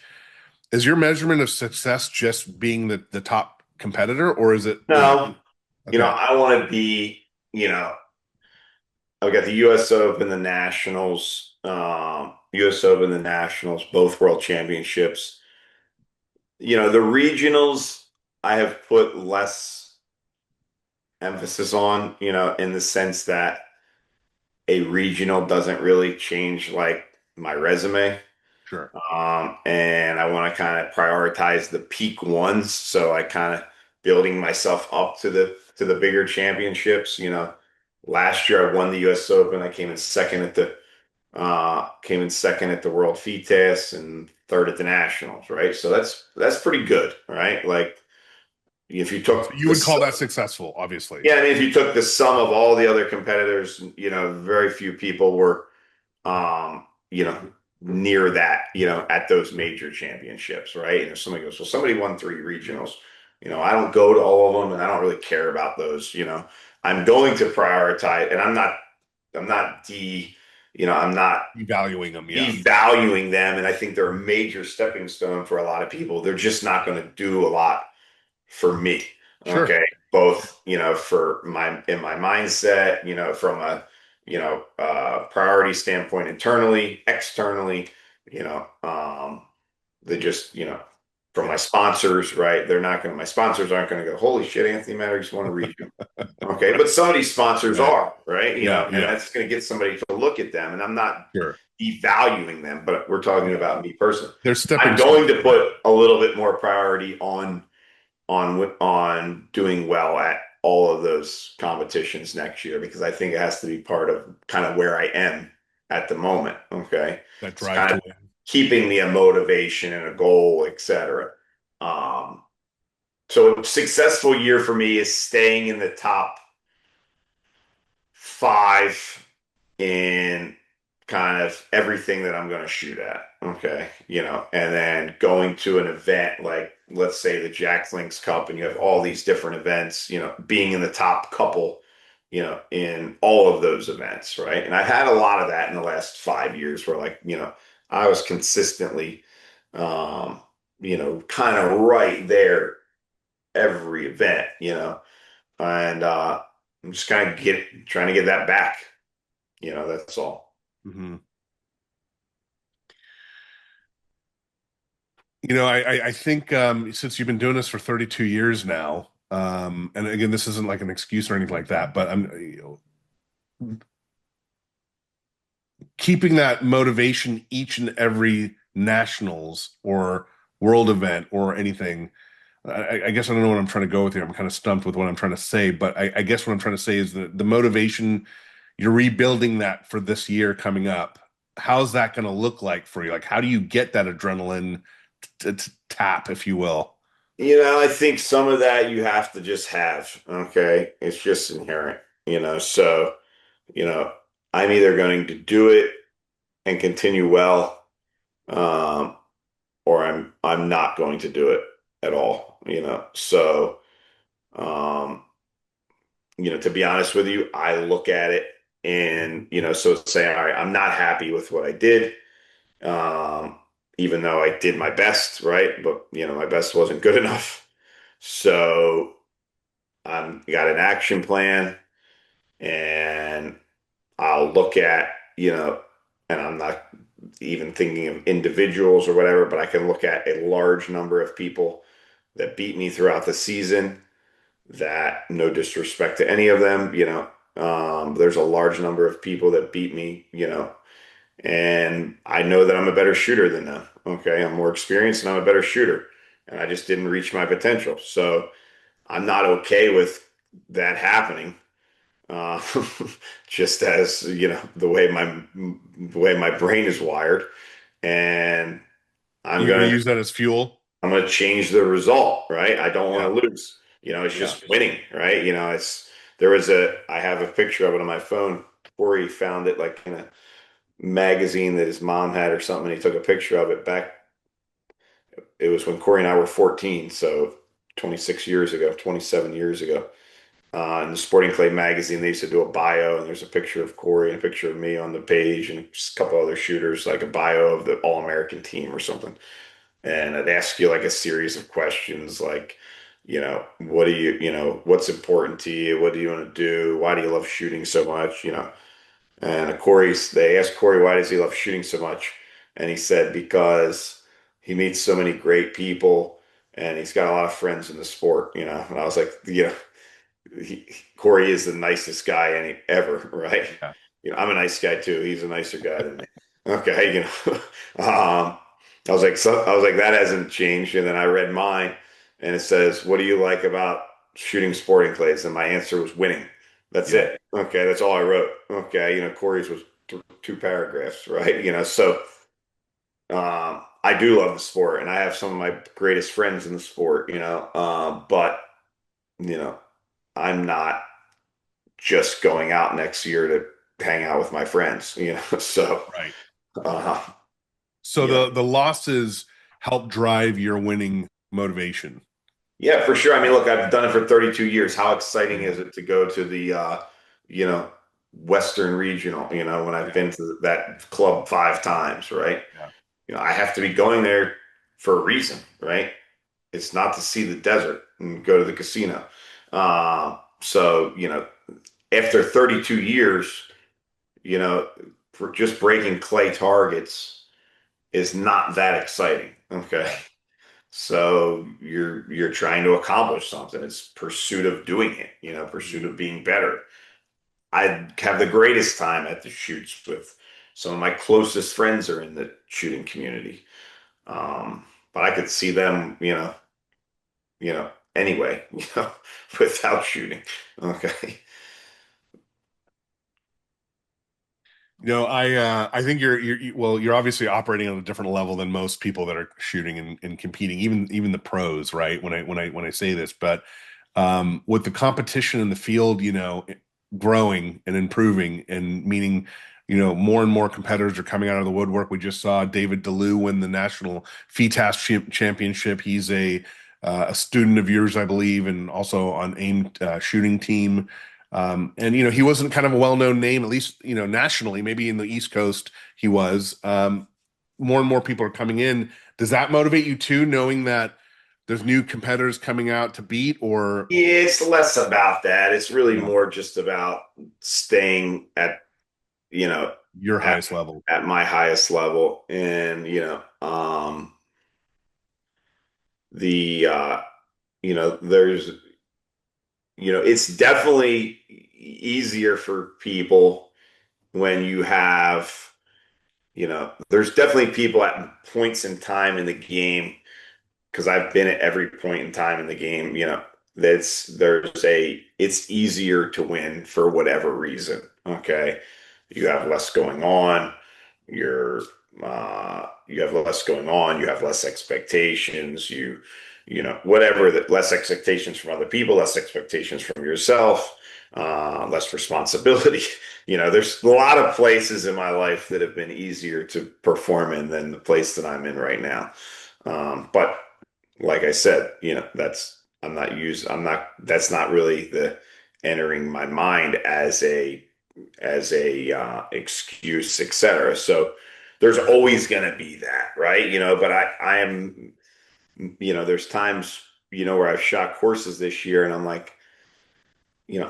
is your measurement of success just being the top competitor, or is it? No, Okay. I want to be, I've got the U.S. Open, the Nationals, U.S. Open, the Nationals, both World Championships. The regionals I have put less emphasis on, in the sense that a regional doesn't really change like my resume. Sure. And I want to kind of prioritize the peak ones. So I kind of building myself up to the bigger championships. Last year I won the U.S. Open. I came in second at the World FITES and third at the Nationals, right? So that's pretty good, right? Like if you So took you would call that successful, obviously. yeah, I mean if you took the sum of all the other competitors, very few people were um, you know, near that, at those major championships, right? And if somebody goes, well, somebody won three regionals, I don't go to all of them and I don't really care about those. I'm going to prioritize, and I'm not de, I'm not Devaluing them, yeah. devaluing them. And I think they're a major stepping stone for a lot of people. They're just not going to do a lot for me. Sure. Okay. Both, for in my mindset, from a, priority standpoint internally, externally, you know, um, they just, from my Yeah. sponsors, right? My sponsors aren't going to go, holy shit, Anthony Matarese won a region. Okay. But some of these sponsors Right. are, right? Yeah, And yeah. that's going to get somebody to look at them. And I'm not Sure. devaluing them, but we're talking Yeah. about me personally. They're I'm stepping going stones. to Yeah. put a little bit more priority on doing well at all of those competitions next year because I think it has to be part of kind of where I am at the moment. Okay. That It's drive kind to of win. keeping me a motivation and a goal, etc. Um, so a successful year for me is staying in the top five in kind of everything that I'm going to shoot at. Okay. And then going to an event like, let's say the Jack Links Cup, and you have all these different events, being in the top couple, in all of those events. Right. And I've had a lot of that in the last 5 years where, like, I was consistently, um, kind of right there every event, and, I'm just kind of trying to get that back. That's all. Hmm. I think since you've been doing this for 32 years now, and again, this isn't like an excuse or anything like that, but keeping that motivation each and every nationals or world event or anything. I guess I don't know what I'm trying to go with here. I'm kind of stumped with what I'm trying to say, but I guess what I'm trying to say is that the motivation, you're rebuilding that for this year coming up. How's that going to look like for you? Like, how do you get that adrenaline to tap, if you will? I think some of that you have to just have, okay? It's just inherent, so, you know, I'm either going to do it and continue well, um, or I'm not going to do it at all, So, um, to be honest with you, I look at it and, so say, all right, I'm not happy with what I did. Um, Even though I did my best, right? But my best wasn't good enough. So got an action plan, and I'll look at, and I'm not even thinking of individuals or whatever, but I can look at a large number of people that beat me throughout the season. That, no disrespect to any of them, there's a large number of people that beat me, and I know that I'm a better shooter than them. Okay. I'm more experienced and I'm a better shooter. And I just didn't reach my potential. So I'm not okay with that happening. Uh, just as, the way my brain is wired. And I'm You're going to gonna use that as fuel? I'm gonna change the result, right? I don't Yeah. want to lose. It's Yeah. just winning, right? I have a picture of it on my phone. Corey found it like in a magazine that his mom had or something. He took a picture of it back. It was when Corey and I were 14, so 26 years ago, 27 years ago. In the Sporting Clay magazine, they used to do a bio, and there's a picture of Corey and a picture of me on the page, and just a couple other shooters, like a bio of the All-American team or something. And I'd ask you like a series of questions, like, what do what's important to you? What do you want to do? Why do you love shooting so much? And they asked Corey, why does he love shooting so much? And he said, because he meets so many great people and he's got a lot of friends in the sport. And I was like, he, Corey is the nicest guy ever, right? Yeah. I'm a nice guy too. He's a nicer guy than me. Okay, I was like, that hasn't changed. And then I read mine, and it says, "What do you like about shooting sporting clays?" And my answer was winning. That's Yeah. it. Okay, that's all I wrote. Okay, Corey's was two paragraphs, right? So I do love the sport, and I have some of my greatest friends in the sport. But you know, I'm not just going out next year to hang out with my friends. So, Right. uh, So you know, the losses help drive your winning motivation. yeah, for sure. I mean, look, I've done it for 32 years. How exciting Yeah. is it to go to the, you know, Western Regional, when I've Yeah. been to that club 5 times, right? Yeah. I have to be going there for a reason, right? It's not to see the desert and go to the casino. So, after 32 years, you know, for just breaking clay targets is not that exciting. Okay. Yeah. So you're trying to accomplish something. It's pursuit of doing it, pursuit Mhm. of being better. I have the greatest time at the shoots with some of my closest friends are in the shooting community. But I could see them, anyway, without shooting. Okay. I think you're obviously operating on a different level than most people that are shooting and competing, even the pros, right? When I say this, but with the competition in the field, growing and improving, and meaning, more and more competitors are coming out of the woodwork. We just saw David DeLu win the national FITAS championship. He's a student of yours, I believe, and also on AIM shooting team. And he wasn't kind of a well-known name, at least nationally. Maybe in the East Coast he was. More and more people are coming in. Does that motivate you too, knowing that there's new competitors coming out to beat? Or It's less about that. It's really yeah, more just about staying you know, your at highest level? at my highest level. And, the there's it's definitely easier for people when you have, there's definitely people at points in time in the game, because I've been at every point in time in the game, it's easier to win for whatever reason. Okay. You have less going on. You're, you have less going on. You have less expectations. Whatever, that less expectations from other people, less expectations from yourself, less responsibility. There's a lot of places in my life that have been easier to perform in than the place that I'm in right now. But like I said, that's not really the entering my mind as a excuse, etc. So there's always going to be that, right? But I am, there's times, where I've shot courses this year and I'm like,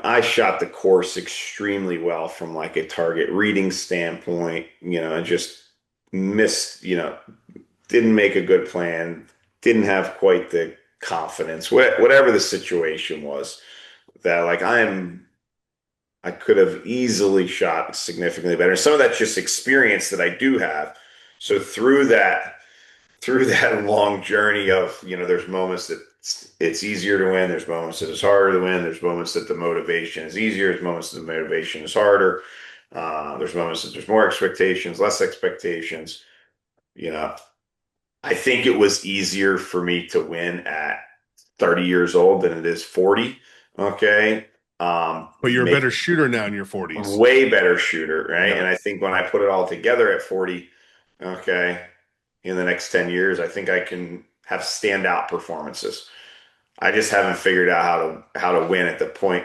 I shot the course extremely well from like a target reading standpoint, and just missed, didn't make a good plan, didn't have quite the confidence, whatever the situation was, that like I could have easily shot significantly better. Some of that's just experience that I do have. So through that long journey of, there's moments that it's easier to win, there's moments that it's harder to win, there's moments that the motivation is easier, there's moments that the motivation is harder. There's moments that there's more expectations, less expectations. You know, I think it was easier for me to win at 30 years old than it is 40. Okay. But you're a Make better shooter now in your a 40s. way better shooter, right? Yeah. And I think when I put it all together at 40, okay, in the next 10 years, I think I can have standout performances. I just haven't figured out how to win at the point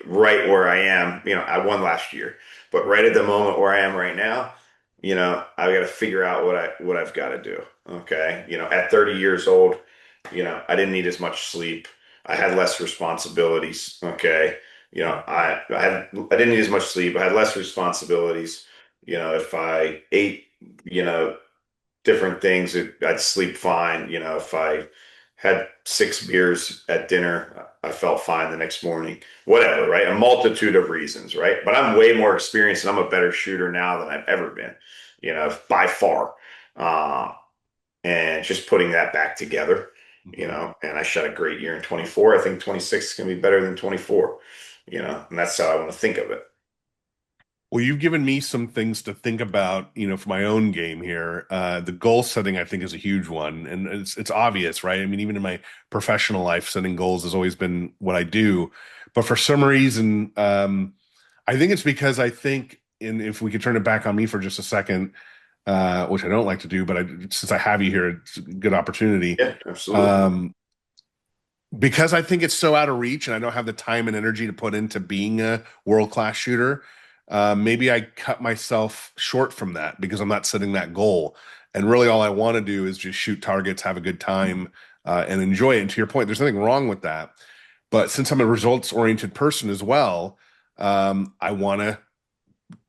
right where I am. I won last year, but right at the moment where I am right now, I've got to figure out what I've got to do. Okay. At 30 years old, I didn't need as much sleep. I had less responsibilities. Okay. Yeah. I didn't need as much sleep. I had less responsibilities. If I ate, you know, different things, I'd sleep fine. If I had 6 beers at dinner, I felt fine the next morning. Whatever, right? A multitude of reasons, right? But I'm way more experienced and I'm a better shooter now than I've ever been, by far. Uh, and just putting that back together, Mhm. and I shot a great year in 24. I think 26 is going to be better than 24, and that's how I want to think of it. Well, you've given me some things to think about, for my own game here. The goal setting, I think, is a huge one, and it's obvious, right? I mean, even in my professional life, setting goals has always been what I do. But for some reason, I think it's because I think, and if we could turn it back on me for just a second, which I don't like to do, but since I have you here, it's a good opportunity. Yeah, absolutely. Um, because I think it's so out of reach and I don't have the time and energy to put into being a world-class shooter, maybe I cut myself short from that because I'm not setting that goal. And really, all I want to do is just shoot targets, have a good time, and enjoy it. And to your point, there's nothing wrong with that. But since I'm a results-oriented person as well, I want to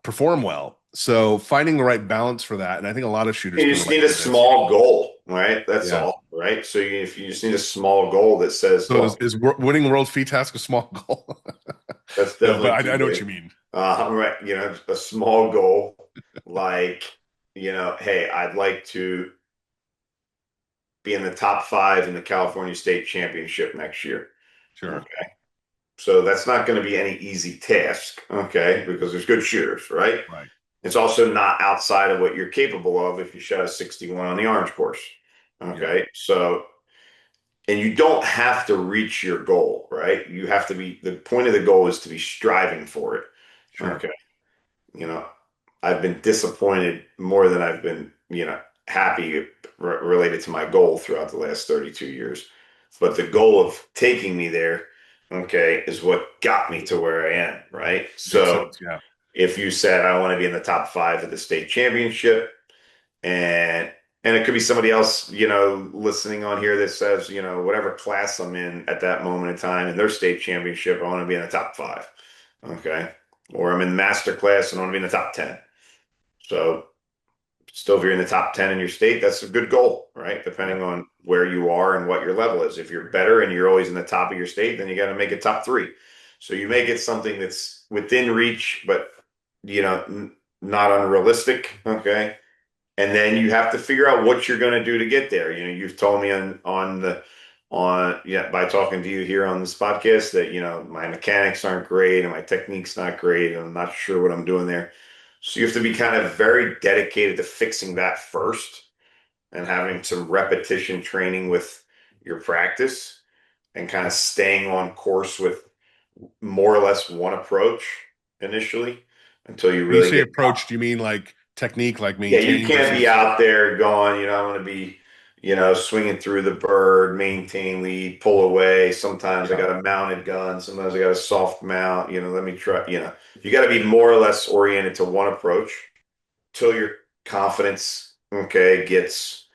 perform well. So finding the right balance for that, and I think a lot of shooters You can just need relate a to this. small goal, right? That's Yeah. all, right? So if you just need a small goal that says, So look, winning World Feed Task a small goal? that's No, but definitely I too know what big. you mean. Right, a small goal like, hey, I'd like to be in the top 5 in the California State Championship next year. Sure. Okay. So that's not going to be any easy task, okay, because there's good shooters, right? Right. It's also not outside of what you're capable of if you shot a 61 on the orange course. Yeah. Okay. So, and you don't have to reach your goal, right? You have to the point of the goal is to be striving for it. Sure. Okay. You know, I've been disappointed more than I've been, happy related to my goal throughout the last 32 years. But the goal of taking me there, okay, is what got me to where I am, right? Makes So sense. Yeah. if you said I want to be in the top 5 of the state championship, and it could be somebody else, listening on here that says, whatever class I'm in at that moment in time in their state championship, I want to be in the top 5. Okay. Or I'm in master class and I want to be in the top 10. So still, if you're in the top 10 in your state, that's a good goal, right? Yeah. Depending on where you are and what your level is. If you're better and you're always in the top of your state, then you got to make it top 3. So you make it something that's within reach, but, not unrealistic. Okay. And then you have to figure out what you're going to do to get there. You've told me by talking to you here on this podcast that my mechanics aren't great and my technique's not great and I'm not sure what I'm doing there. So you have to be kind of very dedicated to fixing that first and having some repetition training with your practice and kind of staying on course with more or less one approach initially until you When you really say get. approach, do you mean like technique, like Yeah, you maintain can't be versus? out there going, I want to be, swinging through the bird, maintain lead, pull away. Sometimes I Yeah. got a mounted gun. Sometimes I got a soft mount. Let me try, you got to be more or less oriented to one approach till your confidence, okay, gets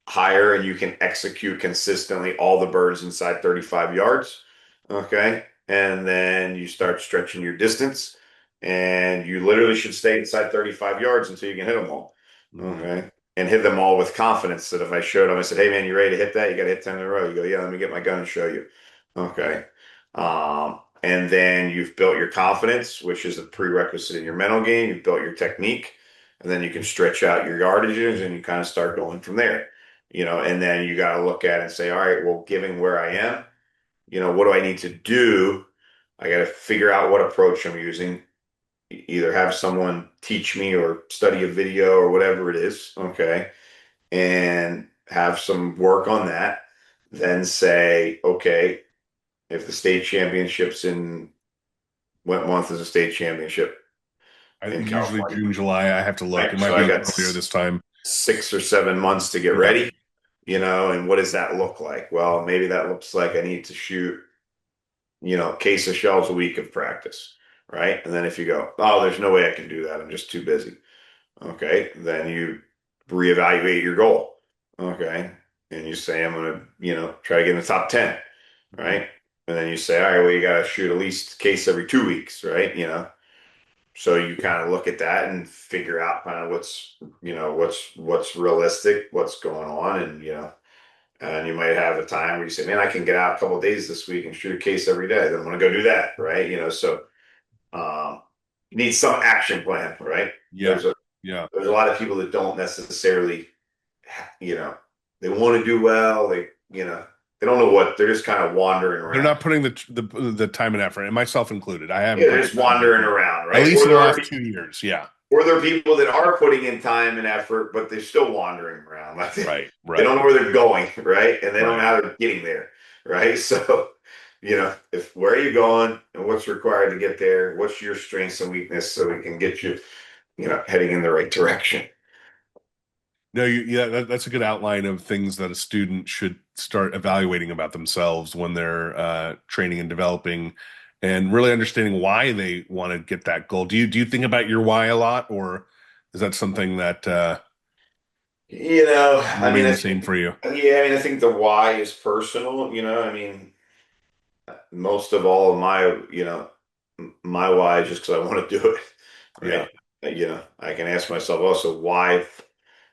higher and you can execute consistently all the birds inside 35 yards. Okay. And then you start stretching your distance and you literally should stay inside 35 yards until you can hit them all. Hmm. Okay. And hit them all with confidence that if I showed them, I said, hey man, you ready to hit that? You got to hit 10 in a row. You go, yeah, let me get my gun and show you. Okay. And then you've built your confidence, which is a prerequisite in your mental game. You've built your technique, and then you can stretch out your yardages and you kind of start going from there. And then you got to look at it and say, all right, well, given where I am, what do I need to do? I got to figure out what approach I'm using, either have someone teach me or study a video or whatever it is. Okay. And have some work on that. Then say, okay, if the state championships in what month is the state championship in Usually California? June, July. I have to look. It Right. might So I be got earlier this time. 6 or 7 months to get Yeah. ready, and what does that look like? Well, maybe that looks like I need to shoot, case of shells a week of practice, right? And then if you go, oh, there's no way I can do that. I'm just too busy. Okay. Then you reevaluate your goal. Okay. And you say, I'm going to, try to get in the top 10, Mhm. right? And then you say, all right, well, you got to shoot at least a case every 2 weeks, right? So you kind of look at that and figure out kind of what's realistic, what's going on, and you might have a time where you say, man, I can get out a couple of days this week and shoot a case every day. Then I'm going to go do that, right? So um, you need some action plan, right? Yeah. There's a Yeah. there's a lot of people that don't necessarily, you know, they want to do well. They don't know what, they're just kind of wandering They're around. not putting the time and effort, and myself included. I haven't Yeah, they're put the just time and wandering effort, around, at right? least in the last 2 years. Yeah. Or there are people that are putting in time and effort, but they're still wandering around. Like Right. they don't Right. know where they're going, right? And they don't know Right. how they're getting there, right? So, if where are you going and what's required to get there? What's your strengths and weakness so we can get you, heading in the right direction. No, yeah, that's a good outline of things that a student should start evaluating about themselves when they're training and developing, and really understanding why they want to get that goal. Do you think about your why a lot, or is that something that I mean, remain the same for you? yeah, I mean, I think the why is personal, I mean, most of all of my why is just because I want to do it, Yeah. right? I can ask myself also why,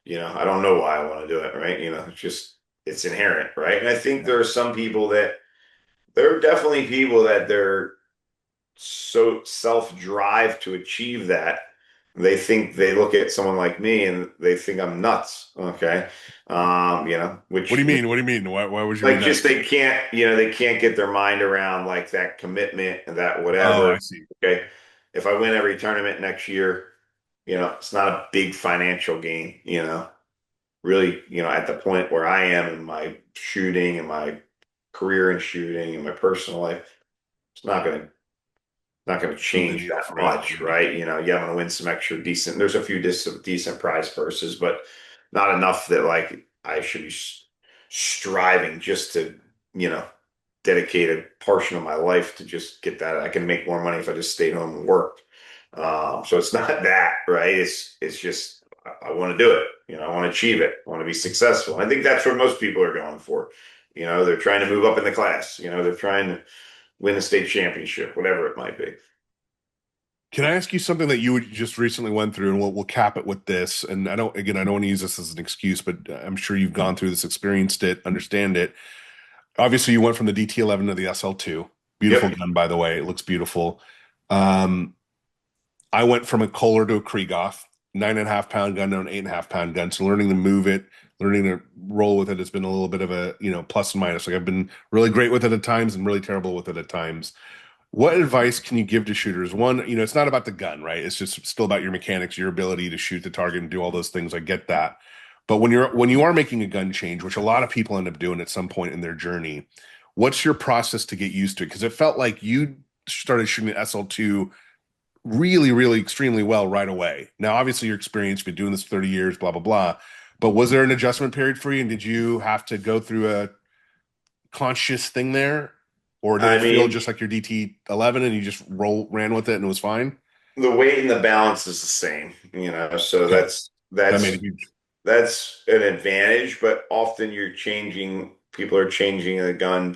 I don't know why I want to do it, right? It's inherent, right? And I think Yeah. there are definitely people that they're so self-drive to achieve that. They think they look at someone like me and they think I'm nuts. Okay. What do Which you mean? What do you mean? Why would you be like just nuts? they can't get ther mind around like that commitment and that Oh, whatever. I see. Okay. If I win every tournament next year, it's not a big financial gain, really, at the point where I am in my shooting and my career in shooting and my personal life, it's not going to Move the change needle that for you. much, Yeah. right? Yeah, I'm going to win some extra decent. There's a few decent prize purses, but not enough that like I should be striving just to, you know, dedicate a portion of my life to just get that. I can make more money if I just stayed home and worked. So it's not that, right? It's just I want to do it. I want to achieve it. I want to be successful. I think that's what most people are going for. They're trying to move up in the class. They're trying to win a state championship, whatever it might be. Can I ask you something that you just recently went through, and we'll cap it with this. And I don't want to use this as an excuse, but I'm sure you've gone through this, experienced it, understand it. Obviously, you went from the DT11 to the SL2. Beautiful Yep. gun, by the way. It looks beautiful. Um, I went from a Kohler to a Krieghoff, 9.5 pound gun to an 8.5 pound gun. So learning to move it, learning to roll with it has been a little bit of a, plus and minus. Like I've been really great with it at times and really terrible with it at times. What advice can you give to shooters? One, it's not about the gun, right? It's just still about your mechanics, your ability to shoot the target and do all those things. I get that. But when you are making a gun change, which a lot of people end up doing at some point in their journey, what's your process to get used to it? Because it felt like you started shooting the SL2 really, really extremely well right away. Now, obviously, your experience, you've been doing this 30 years, blah, blah, blah. But was there an adjustment period for you? And did you have to go through a conscious thing there? Or did I it feel mean, just like your DT11 and you just ran with it and it was fine? the weight and the balance is the same, so Okay. that's That made a that's huge, that's an advantage, but often people are changing the gun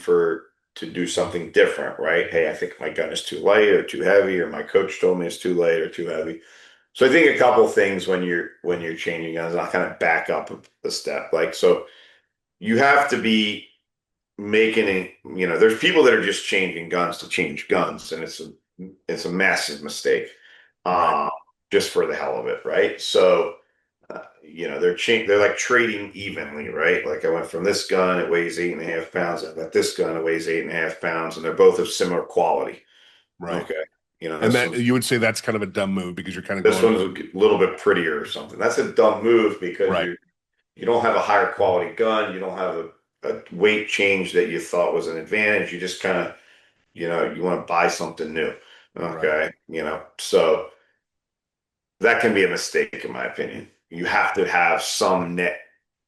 to do something different, right? Hey, I think my gun is too light or too heavy, or my coach told me it's too light or too heavy. So I think a couple things when you're changing guns, I'll kind of back up a step. Like, so you have to be making it, there's people that are just changing guns to change guns, and it's a massive mistake, right, uh, just for the hell of it, right? So, they're like trading evenly, right? Like I went from this gun, it weighs 8.5 pounds. I got this gun, it weighs 8.5 pounds, and they're both of similar quality. right. Okay, And that you would say that's kind of a dumb move because you're kind of this going, one's a little bit prettier or something. That's a dumb move because right, you don't have a higher quality gun. You don't have a weight change that you thought was an advantage. You just kind of, you want to buy something new. right, Okay. So that can be a mistake, in my opinion. You have to have some net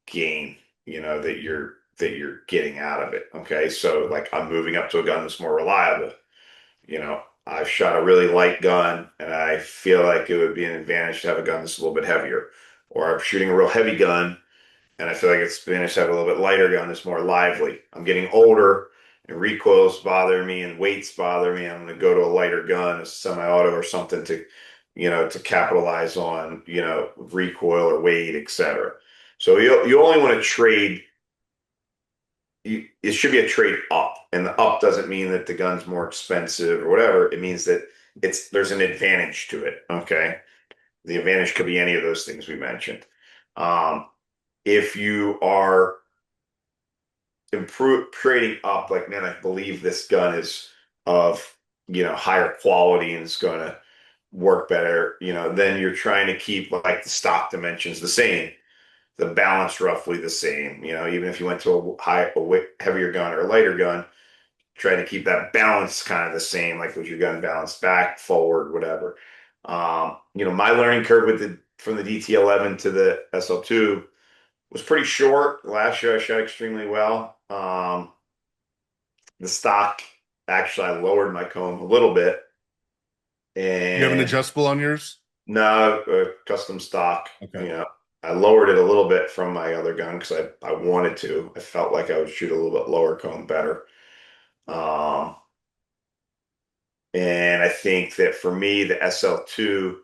gain, that you're getting out of it. Okay. So like I'm moving up to a gun that's more reliable. I've shot a really light gun and I feel like it would be an advantage to have a gun that's a little bit heavier. Or I'm shooting a real heavy gun and I feel like it's advantage to have a little bit lighter gun that's more lively. I'm getting older. and recoils bother me and weights bother me, I'm going to go to a lighter gun, a semi-auto or something to, to capitalize on, recoil or weight, etc. So you only want to trade. It should be a trade up, and the up doesn't mean that the gun's more expensive or whatever. It means that there's an advantage to it. Okay, the advantage could be any of those things we mentioned. Um, if you are trading up, like, man, I believe this gun is of, higher quality and it's going to work better, then you're trying to keep like the stock dimensions the same, the balance roughly the same, even if you went to heavier gun or a lighter gun, trying to keep that balance kind of the same, like with your gun balance back, forward, whatever. My learning curve from the DT11 to the SL2 was pretty short. Last year I shot extremely well. The stock, actually, I lowered my comb a little bit, You have an and adjustable on yours? no, custom stock. Okay. I lowered it a little bit from my other gun because I wanted to. I felt like I would shoot a little bit lower comb better. Um, and I think that for me, the SL2,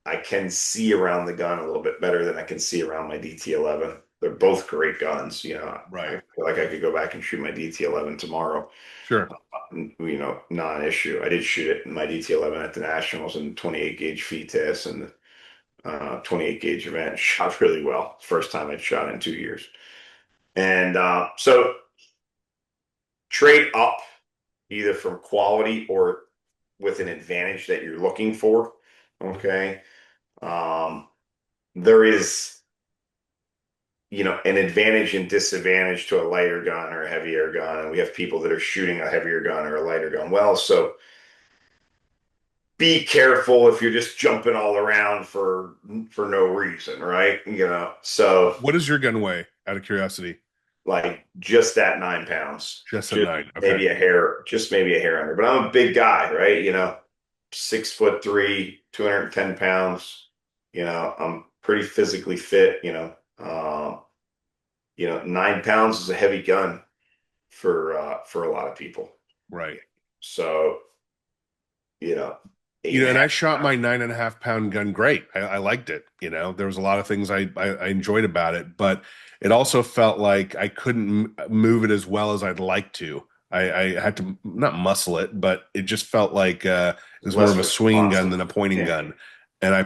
I can see around the gun a little bit better than I can see around my DT11. They're both great guns. I Right. feel like I could go back and shoot my DT11 tomorrow. Sure. Non-issue. I did shoot it in my DT11 at the Nationals in 28 gauge feed test and 28 gauge event. Shot really well. First time I'd shot in 2 years. And so trade up either from quality or with an advantage that you're looking for. Okay. Um, there is, an advantage and disadvantage to a lighter gun or a heavier gun. And we have people that are shooting a heavier gun or a lighter gun. Well, so be careful if you're just jumping all around for no reason, right? So What does your gun weigh, out of curiosity? like just at 9 pounds, Just at nine. Okay. maybe a hair under. But I'm a big guy, right? 6'3", 210 pounds. I'm pretty physically fit. 9 pounds is a heavy gun for a lot of people. Right. So, eight and a And I half shot my pounds. 9.5 pound gun great. I liked it. There was a lot of things I enjoyed about it, but it also felt like I couldn't move it as well as I'd like to. I had to not muscle it, but it just felt like it was more Less of a swinging gun responsive. than a pointing Yeah. gun. And I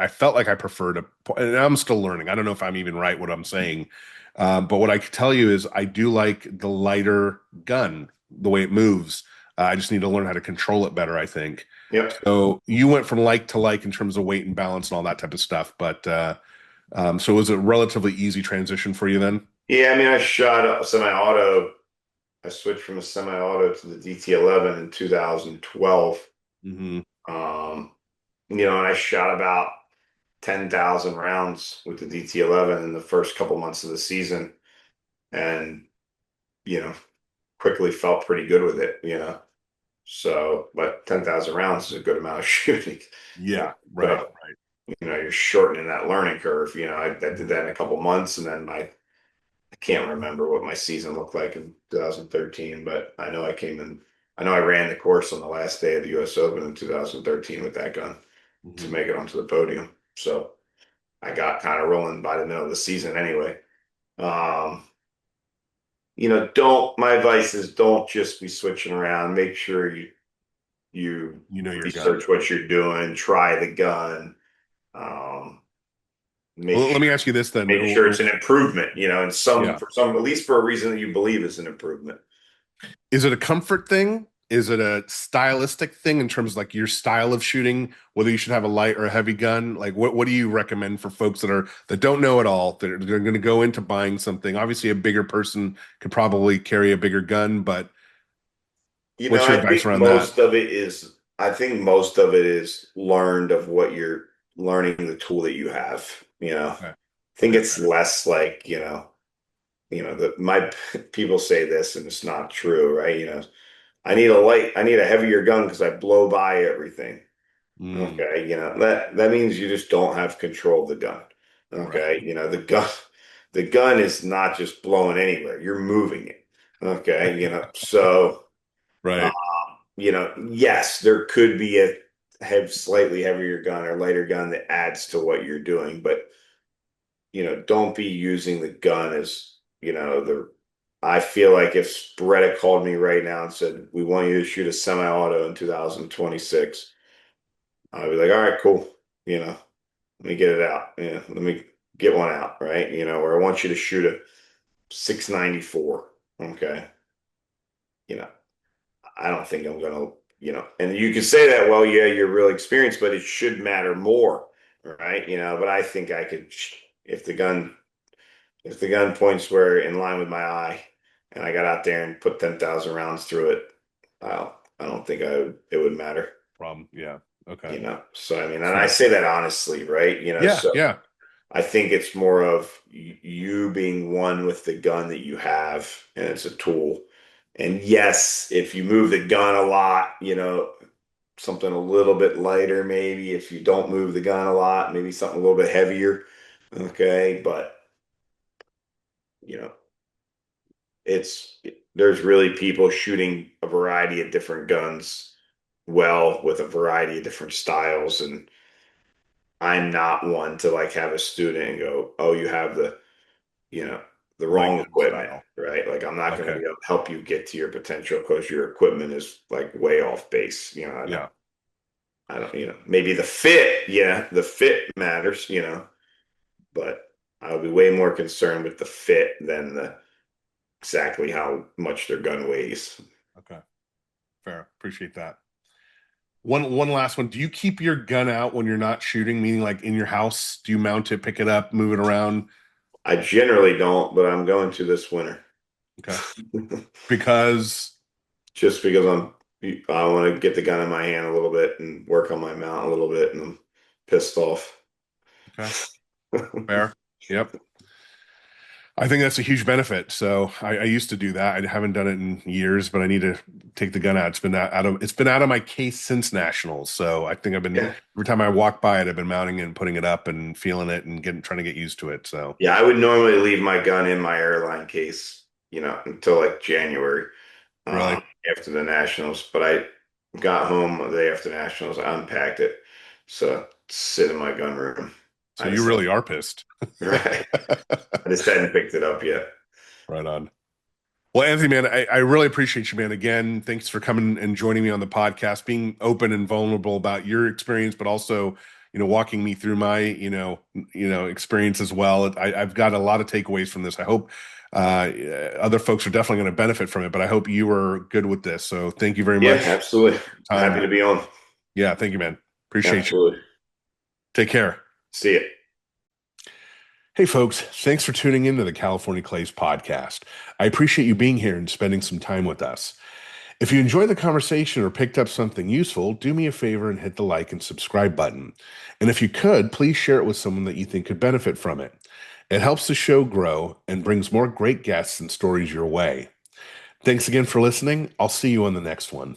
felt like I preferred and I'm still learning. I don't know if I'm even right what I'm saying. But what I can tell you is I do like the lighter gun, the way it moves. I just need to learn how to control it better, I think. Yep. So you went from like to like in terms of weight and balance and all that type of stuff. But so it was a relatively easy transition for you then? Yeah, I mean, I shot a semi-auto. I switched from a semi-auto to the DT11 in 2012. Hmm. And I shot about 10,000 rounds with the DT11 in the first couple months of the season, and you know, quickly felt pretty good with it. So, but 10,000 rounds is a good amount of shooting. Yeah, right, So, right. you're shortening that learning curve. I did that in a couple months, and then I can't remember what my season looked like in 2013, but I know I ran the course on the last day of the US Open in 2013 with that gun to Hmm. make it onto the podium. So I got kind of rolling by the middle of the season anyway. Um, my advice is don't just be switching around. Make sure you You know your gun. research what you're doing, try the gun, um, make Well, let sure me ask you this then. make sure it's an improvement, and Yeah. at least for a reason that you believe is an improvement. Is it a comfort thing? Is it a stylistic thing in terms of like your style of shooting, whether you should have a light or a heavy gun? Like what do you recommend for folks that don't know at all, that they're going to go into buying something? Obviously, a bigger person could probably carry a bigger gun, but what's your advice around that? I think most of it is learned of what you're learning the tool that you have. I Okay. think Okay. it's less like, my people say this and it's not true, right? I need a heavier gun because I blow by everything. Mm, Okay, that means you just don't have control of the gun. right. Okay, the gun is not just blowing anywhere. You're moving it. Okay, so um, Right. yes, there could be a have slightly heavier gun or lighter gun that adds to what you're doing, but don't be using the gun as, the I feel like if Beretta called me right now and said, "We want you to shoot a semi-auto in 2026," I'd be like, "All right, cool. Let me get it out. Yeah, let me get one out, right? Or I want you to shoot a 694." Okay. You know, I don't think I'm gonna, and you can say that, well, yeah, you're real experienced, but it should matter more, right? But I think I could, if the gun, if the gun points were in line with my eye, and I got out there and put 10,000 rounds through it, I don't think it would matter, Problem. Yeah. Okay. So I mean, and I Fair. say that honestly, right? Yeah. So Yeah. I think it's more of you being one with the gun that you have, and it's a tool. And yes, if you move the gun a lot, something a little bit lighter, maybe. If you don't move the gun a lot, maybe something a little bit heavier. Okay. But, you know, it's there's really people shooting a variety of different guns well with a variety of different styles. And I'm not one to like have a student and go, "Oh, you have you know, the Right wrong gun equipment," style. right? Like I'm not going to Okay. be able to help you get to your potential because your equipment is like way off base. Yeah. I don't, maybe the fit, yeah, the fit matters, but I would be way more concerned with the fit than the exactly how much their gun weighs. Okay. Fair. Appreciate that. One last one. Do you keep your gun out when you're not shooting, meaning like in your house? Do you mount it, pick it up, move it around? I generally don't, but I'm going to this winter. Okay. Because Just because I want to get the gun in my hand a little bit and work on my mount a little bit, and I'm pissed off. okay, fair. Yep. I think that's a huge benefit. So I used to do that. I haven't done it in years, but I need to take the gun out. It's been out of my case since nationals. So I think I've been Yeah. every time I walk by it, I've been mounting it and putting it up and feeling it and trying to get used to it. So Yeah, I would normally leave my gun in my airline case, until like January, really, after the Nationals. But I got home the day after Nationals, I unpacked it. So sit in my gun room. so I you just, really are pissed. right. I just hadn't picked it up yet. Right on. Well, Anthony, man, I really appreciate you, man. Again, thanks for coming and joining me on the podcast, being open and vulnerable about your experience, but also, walking me through my, experience as well. I've got a lot of takeaways from this. I hope other folks are definitely going to benefit from it, but I hope you are good with this. So thank you very Yeah, much absolutely. for your Happy time. to be on. Yeah, thank you, man. Appreciate you. Absolutely. Take care. See it. Hey, folks, thanks for tuning in to the California Clays podcast. I appreciate you being here and spending some time with us. If you enjoyed the conversation or picked up something useful, do me a favor and hit the like and subscribe button. And if you could, please share it with someone that you think could benefit from it. It helps the show grow and brings more great guests and stories your way. Thanks again for listening. I'll see you on the next one.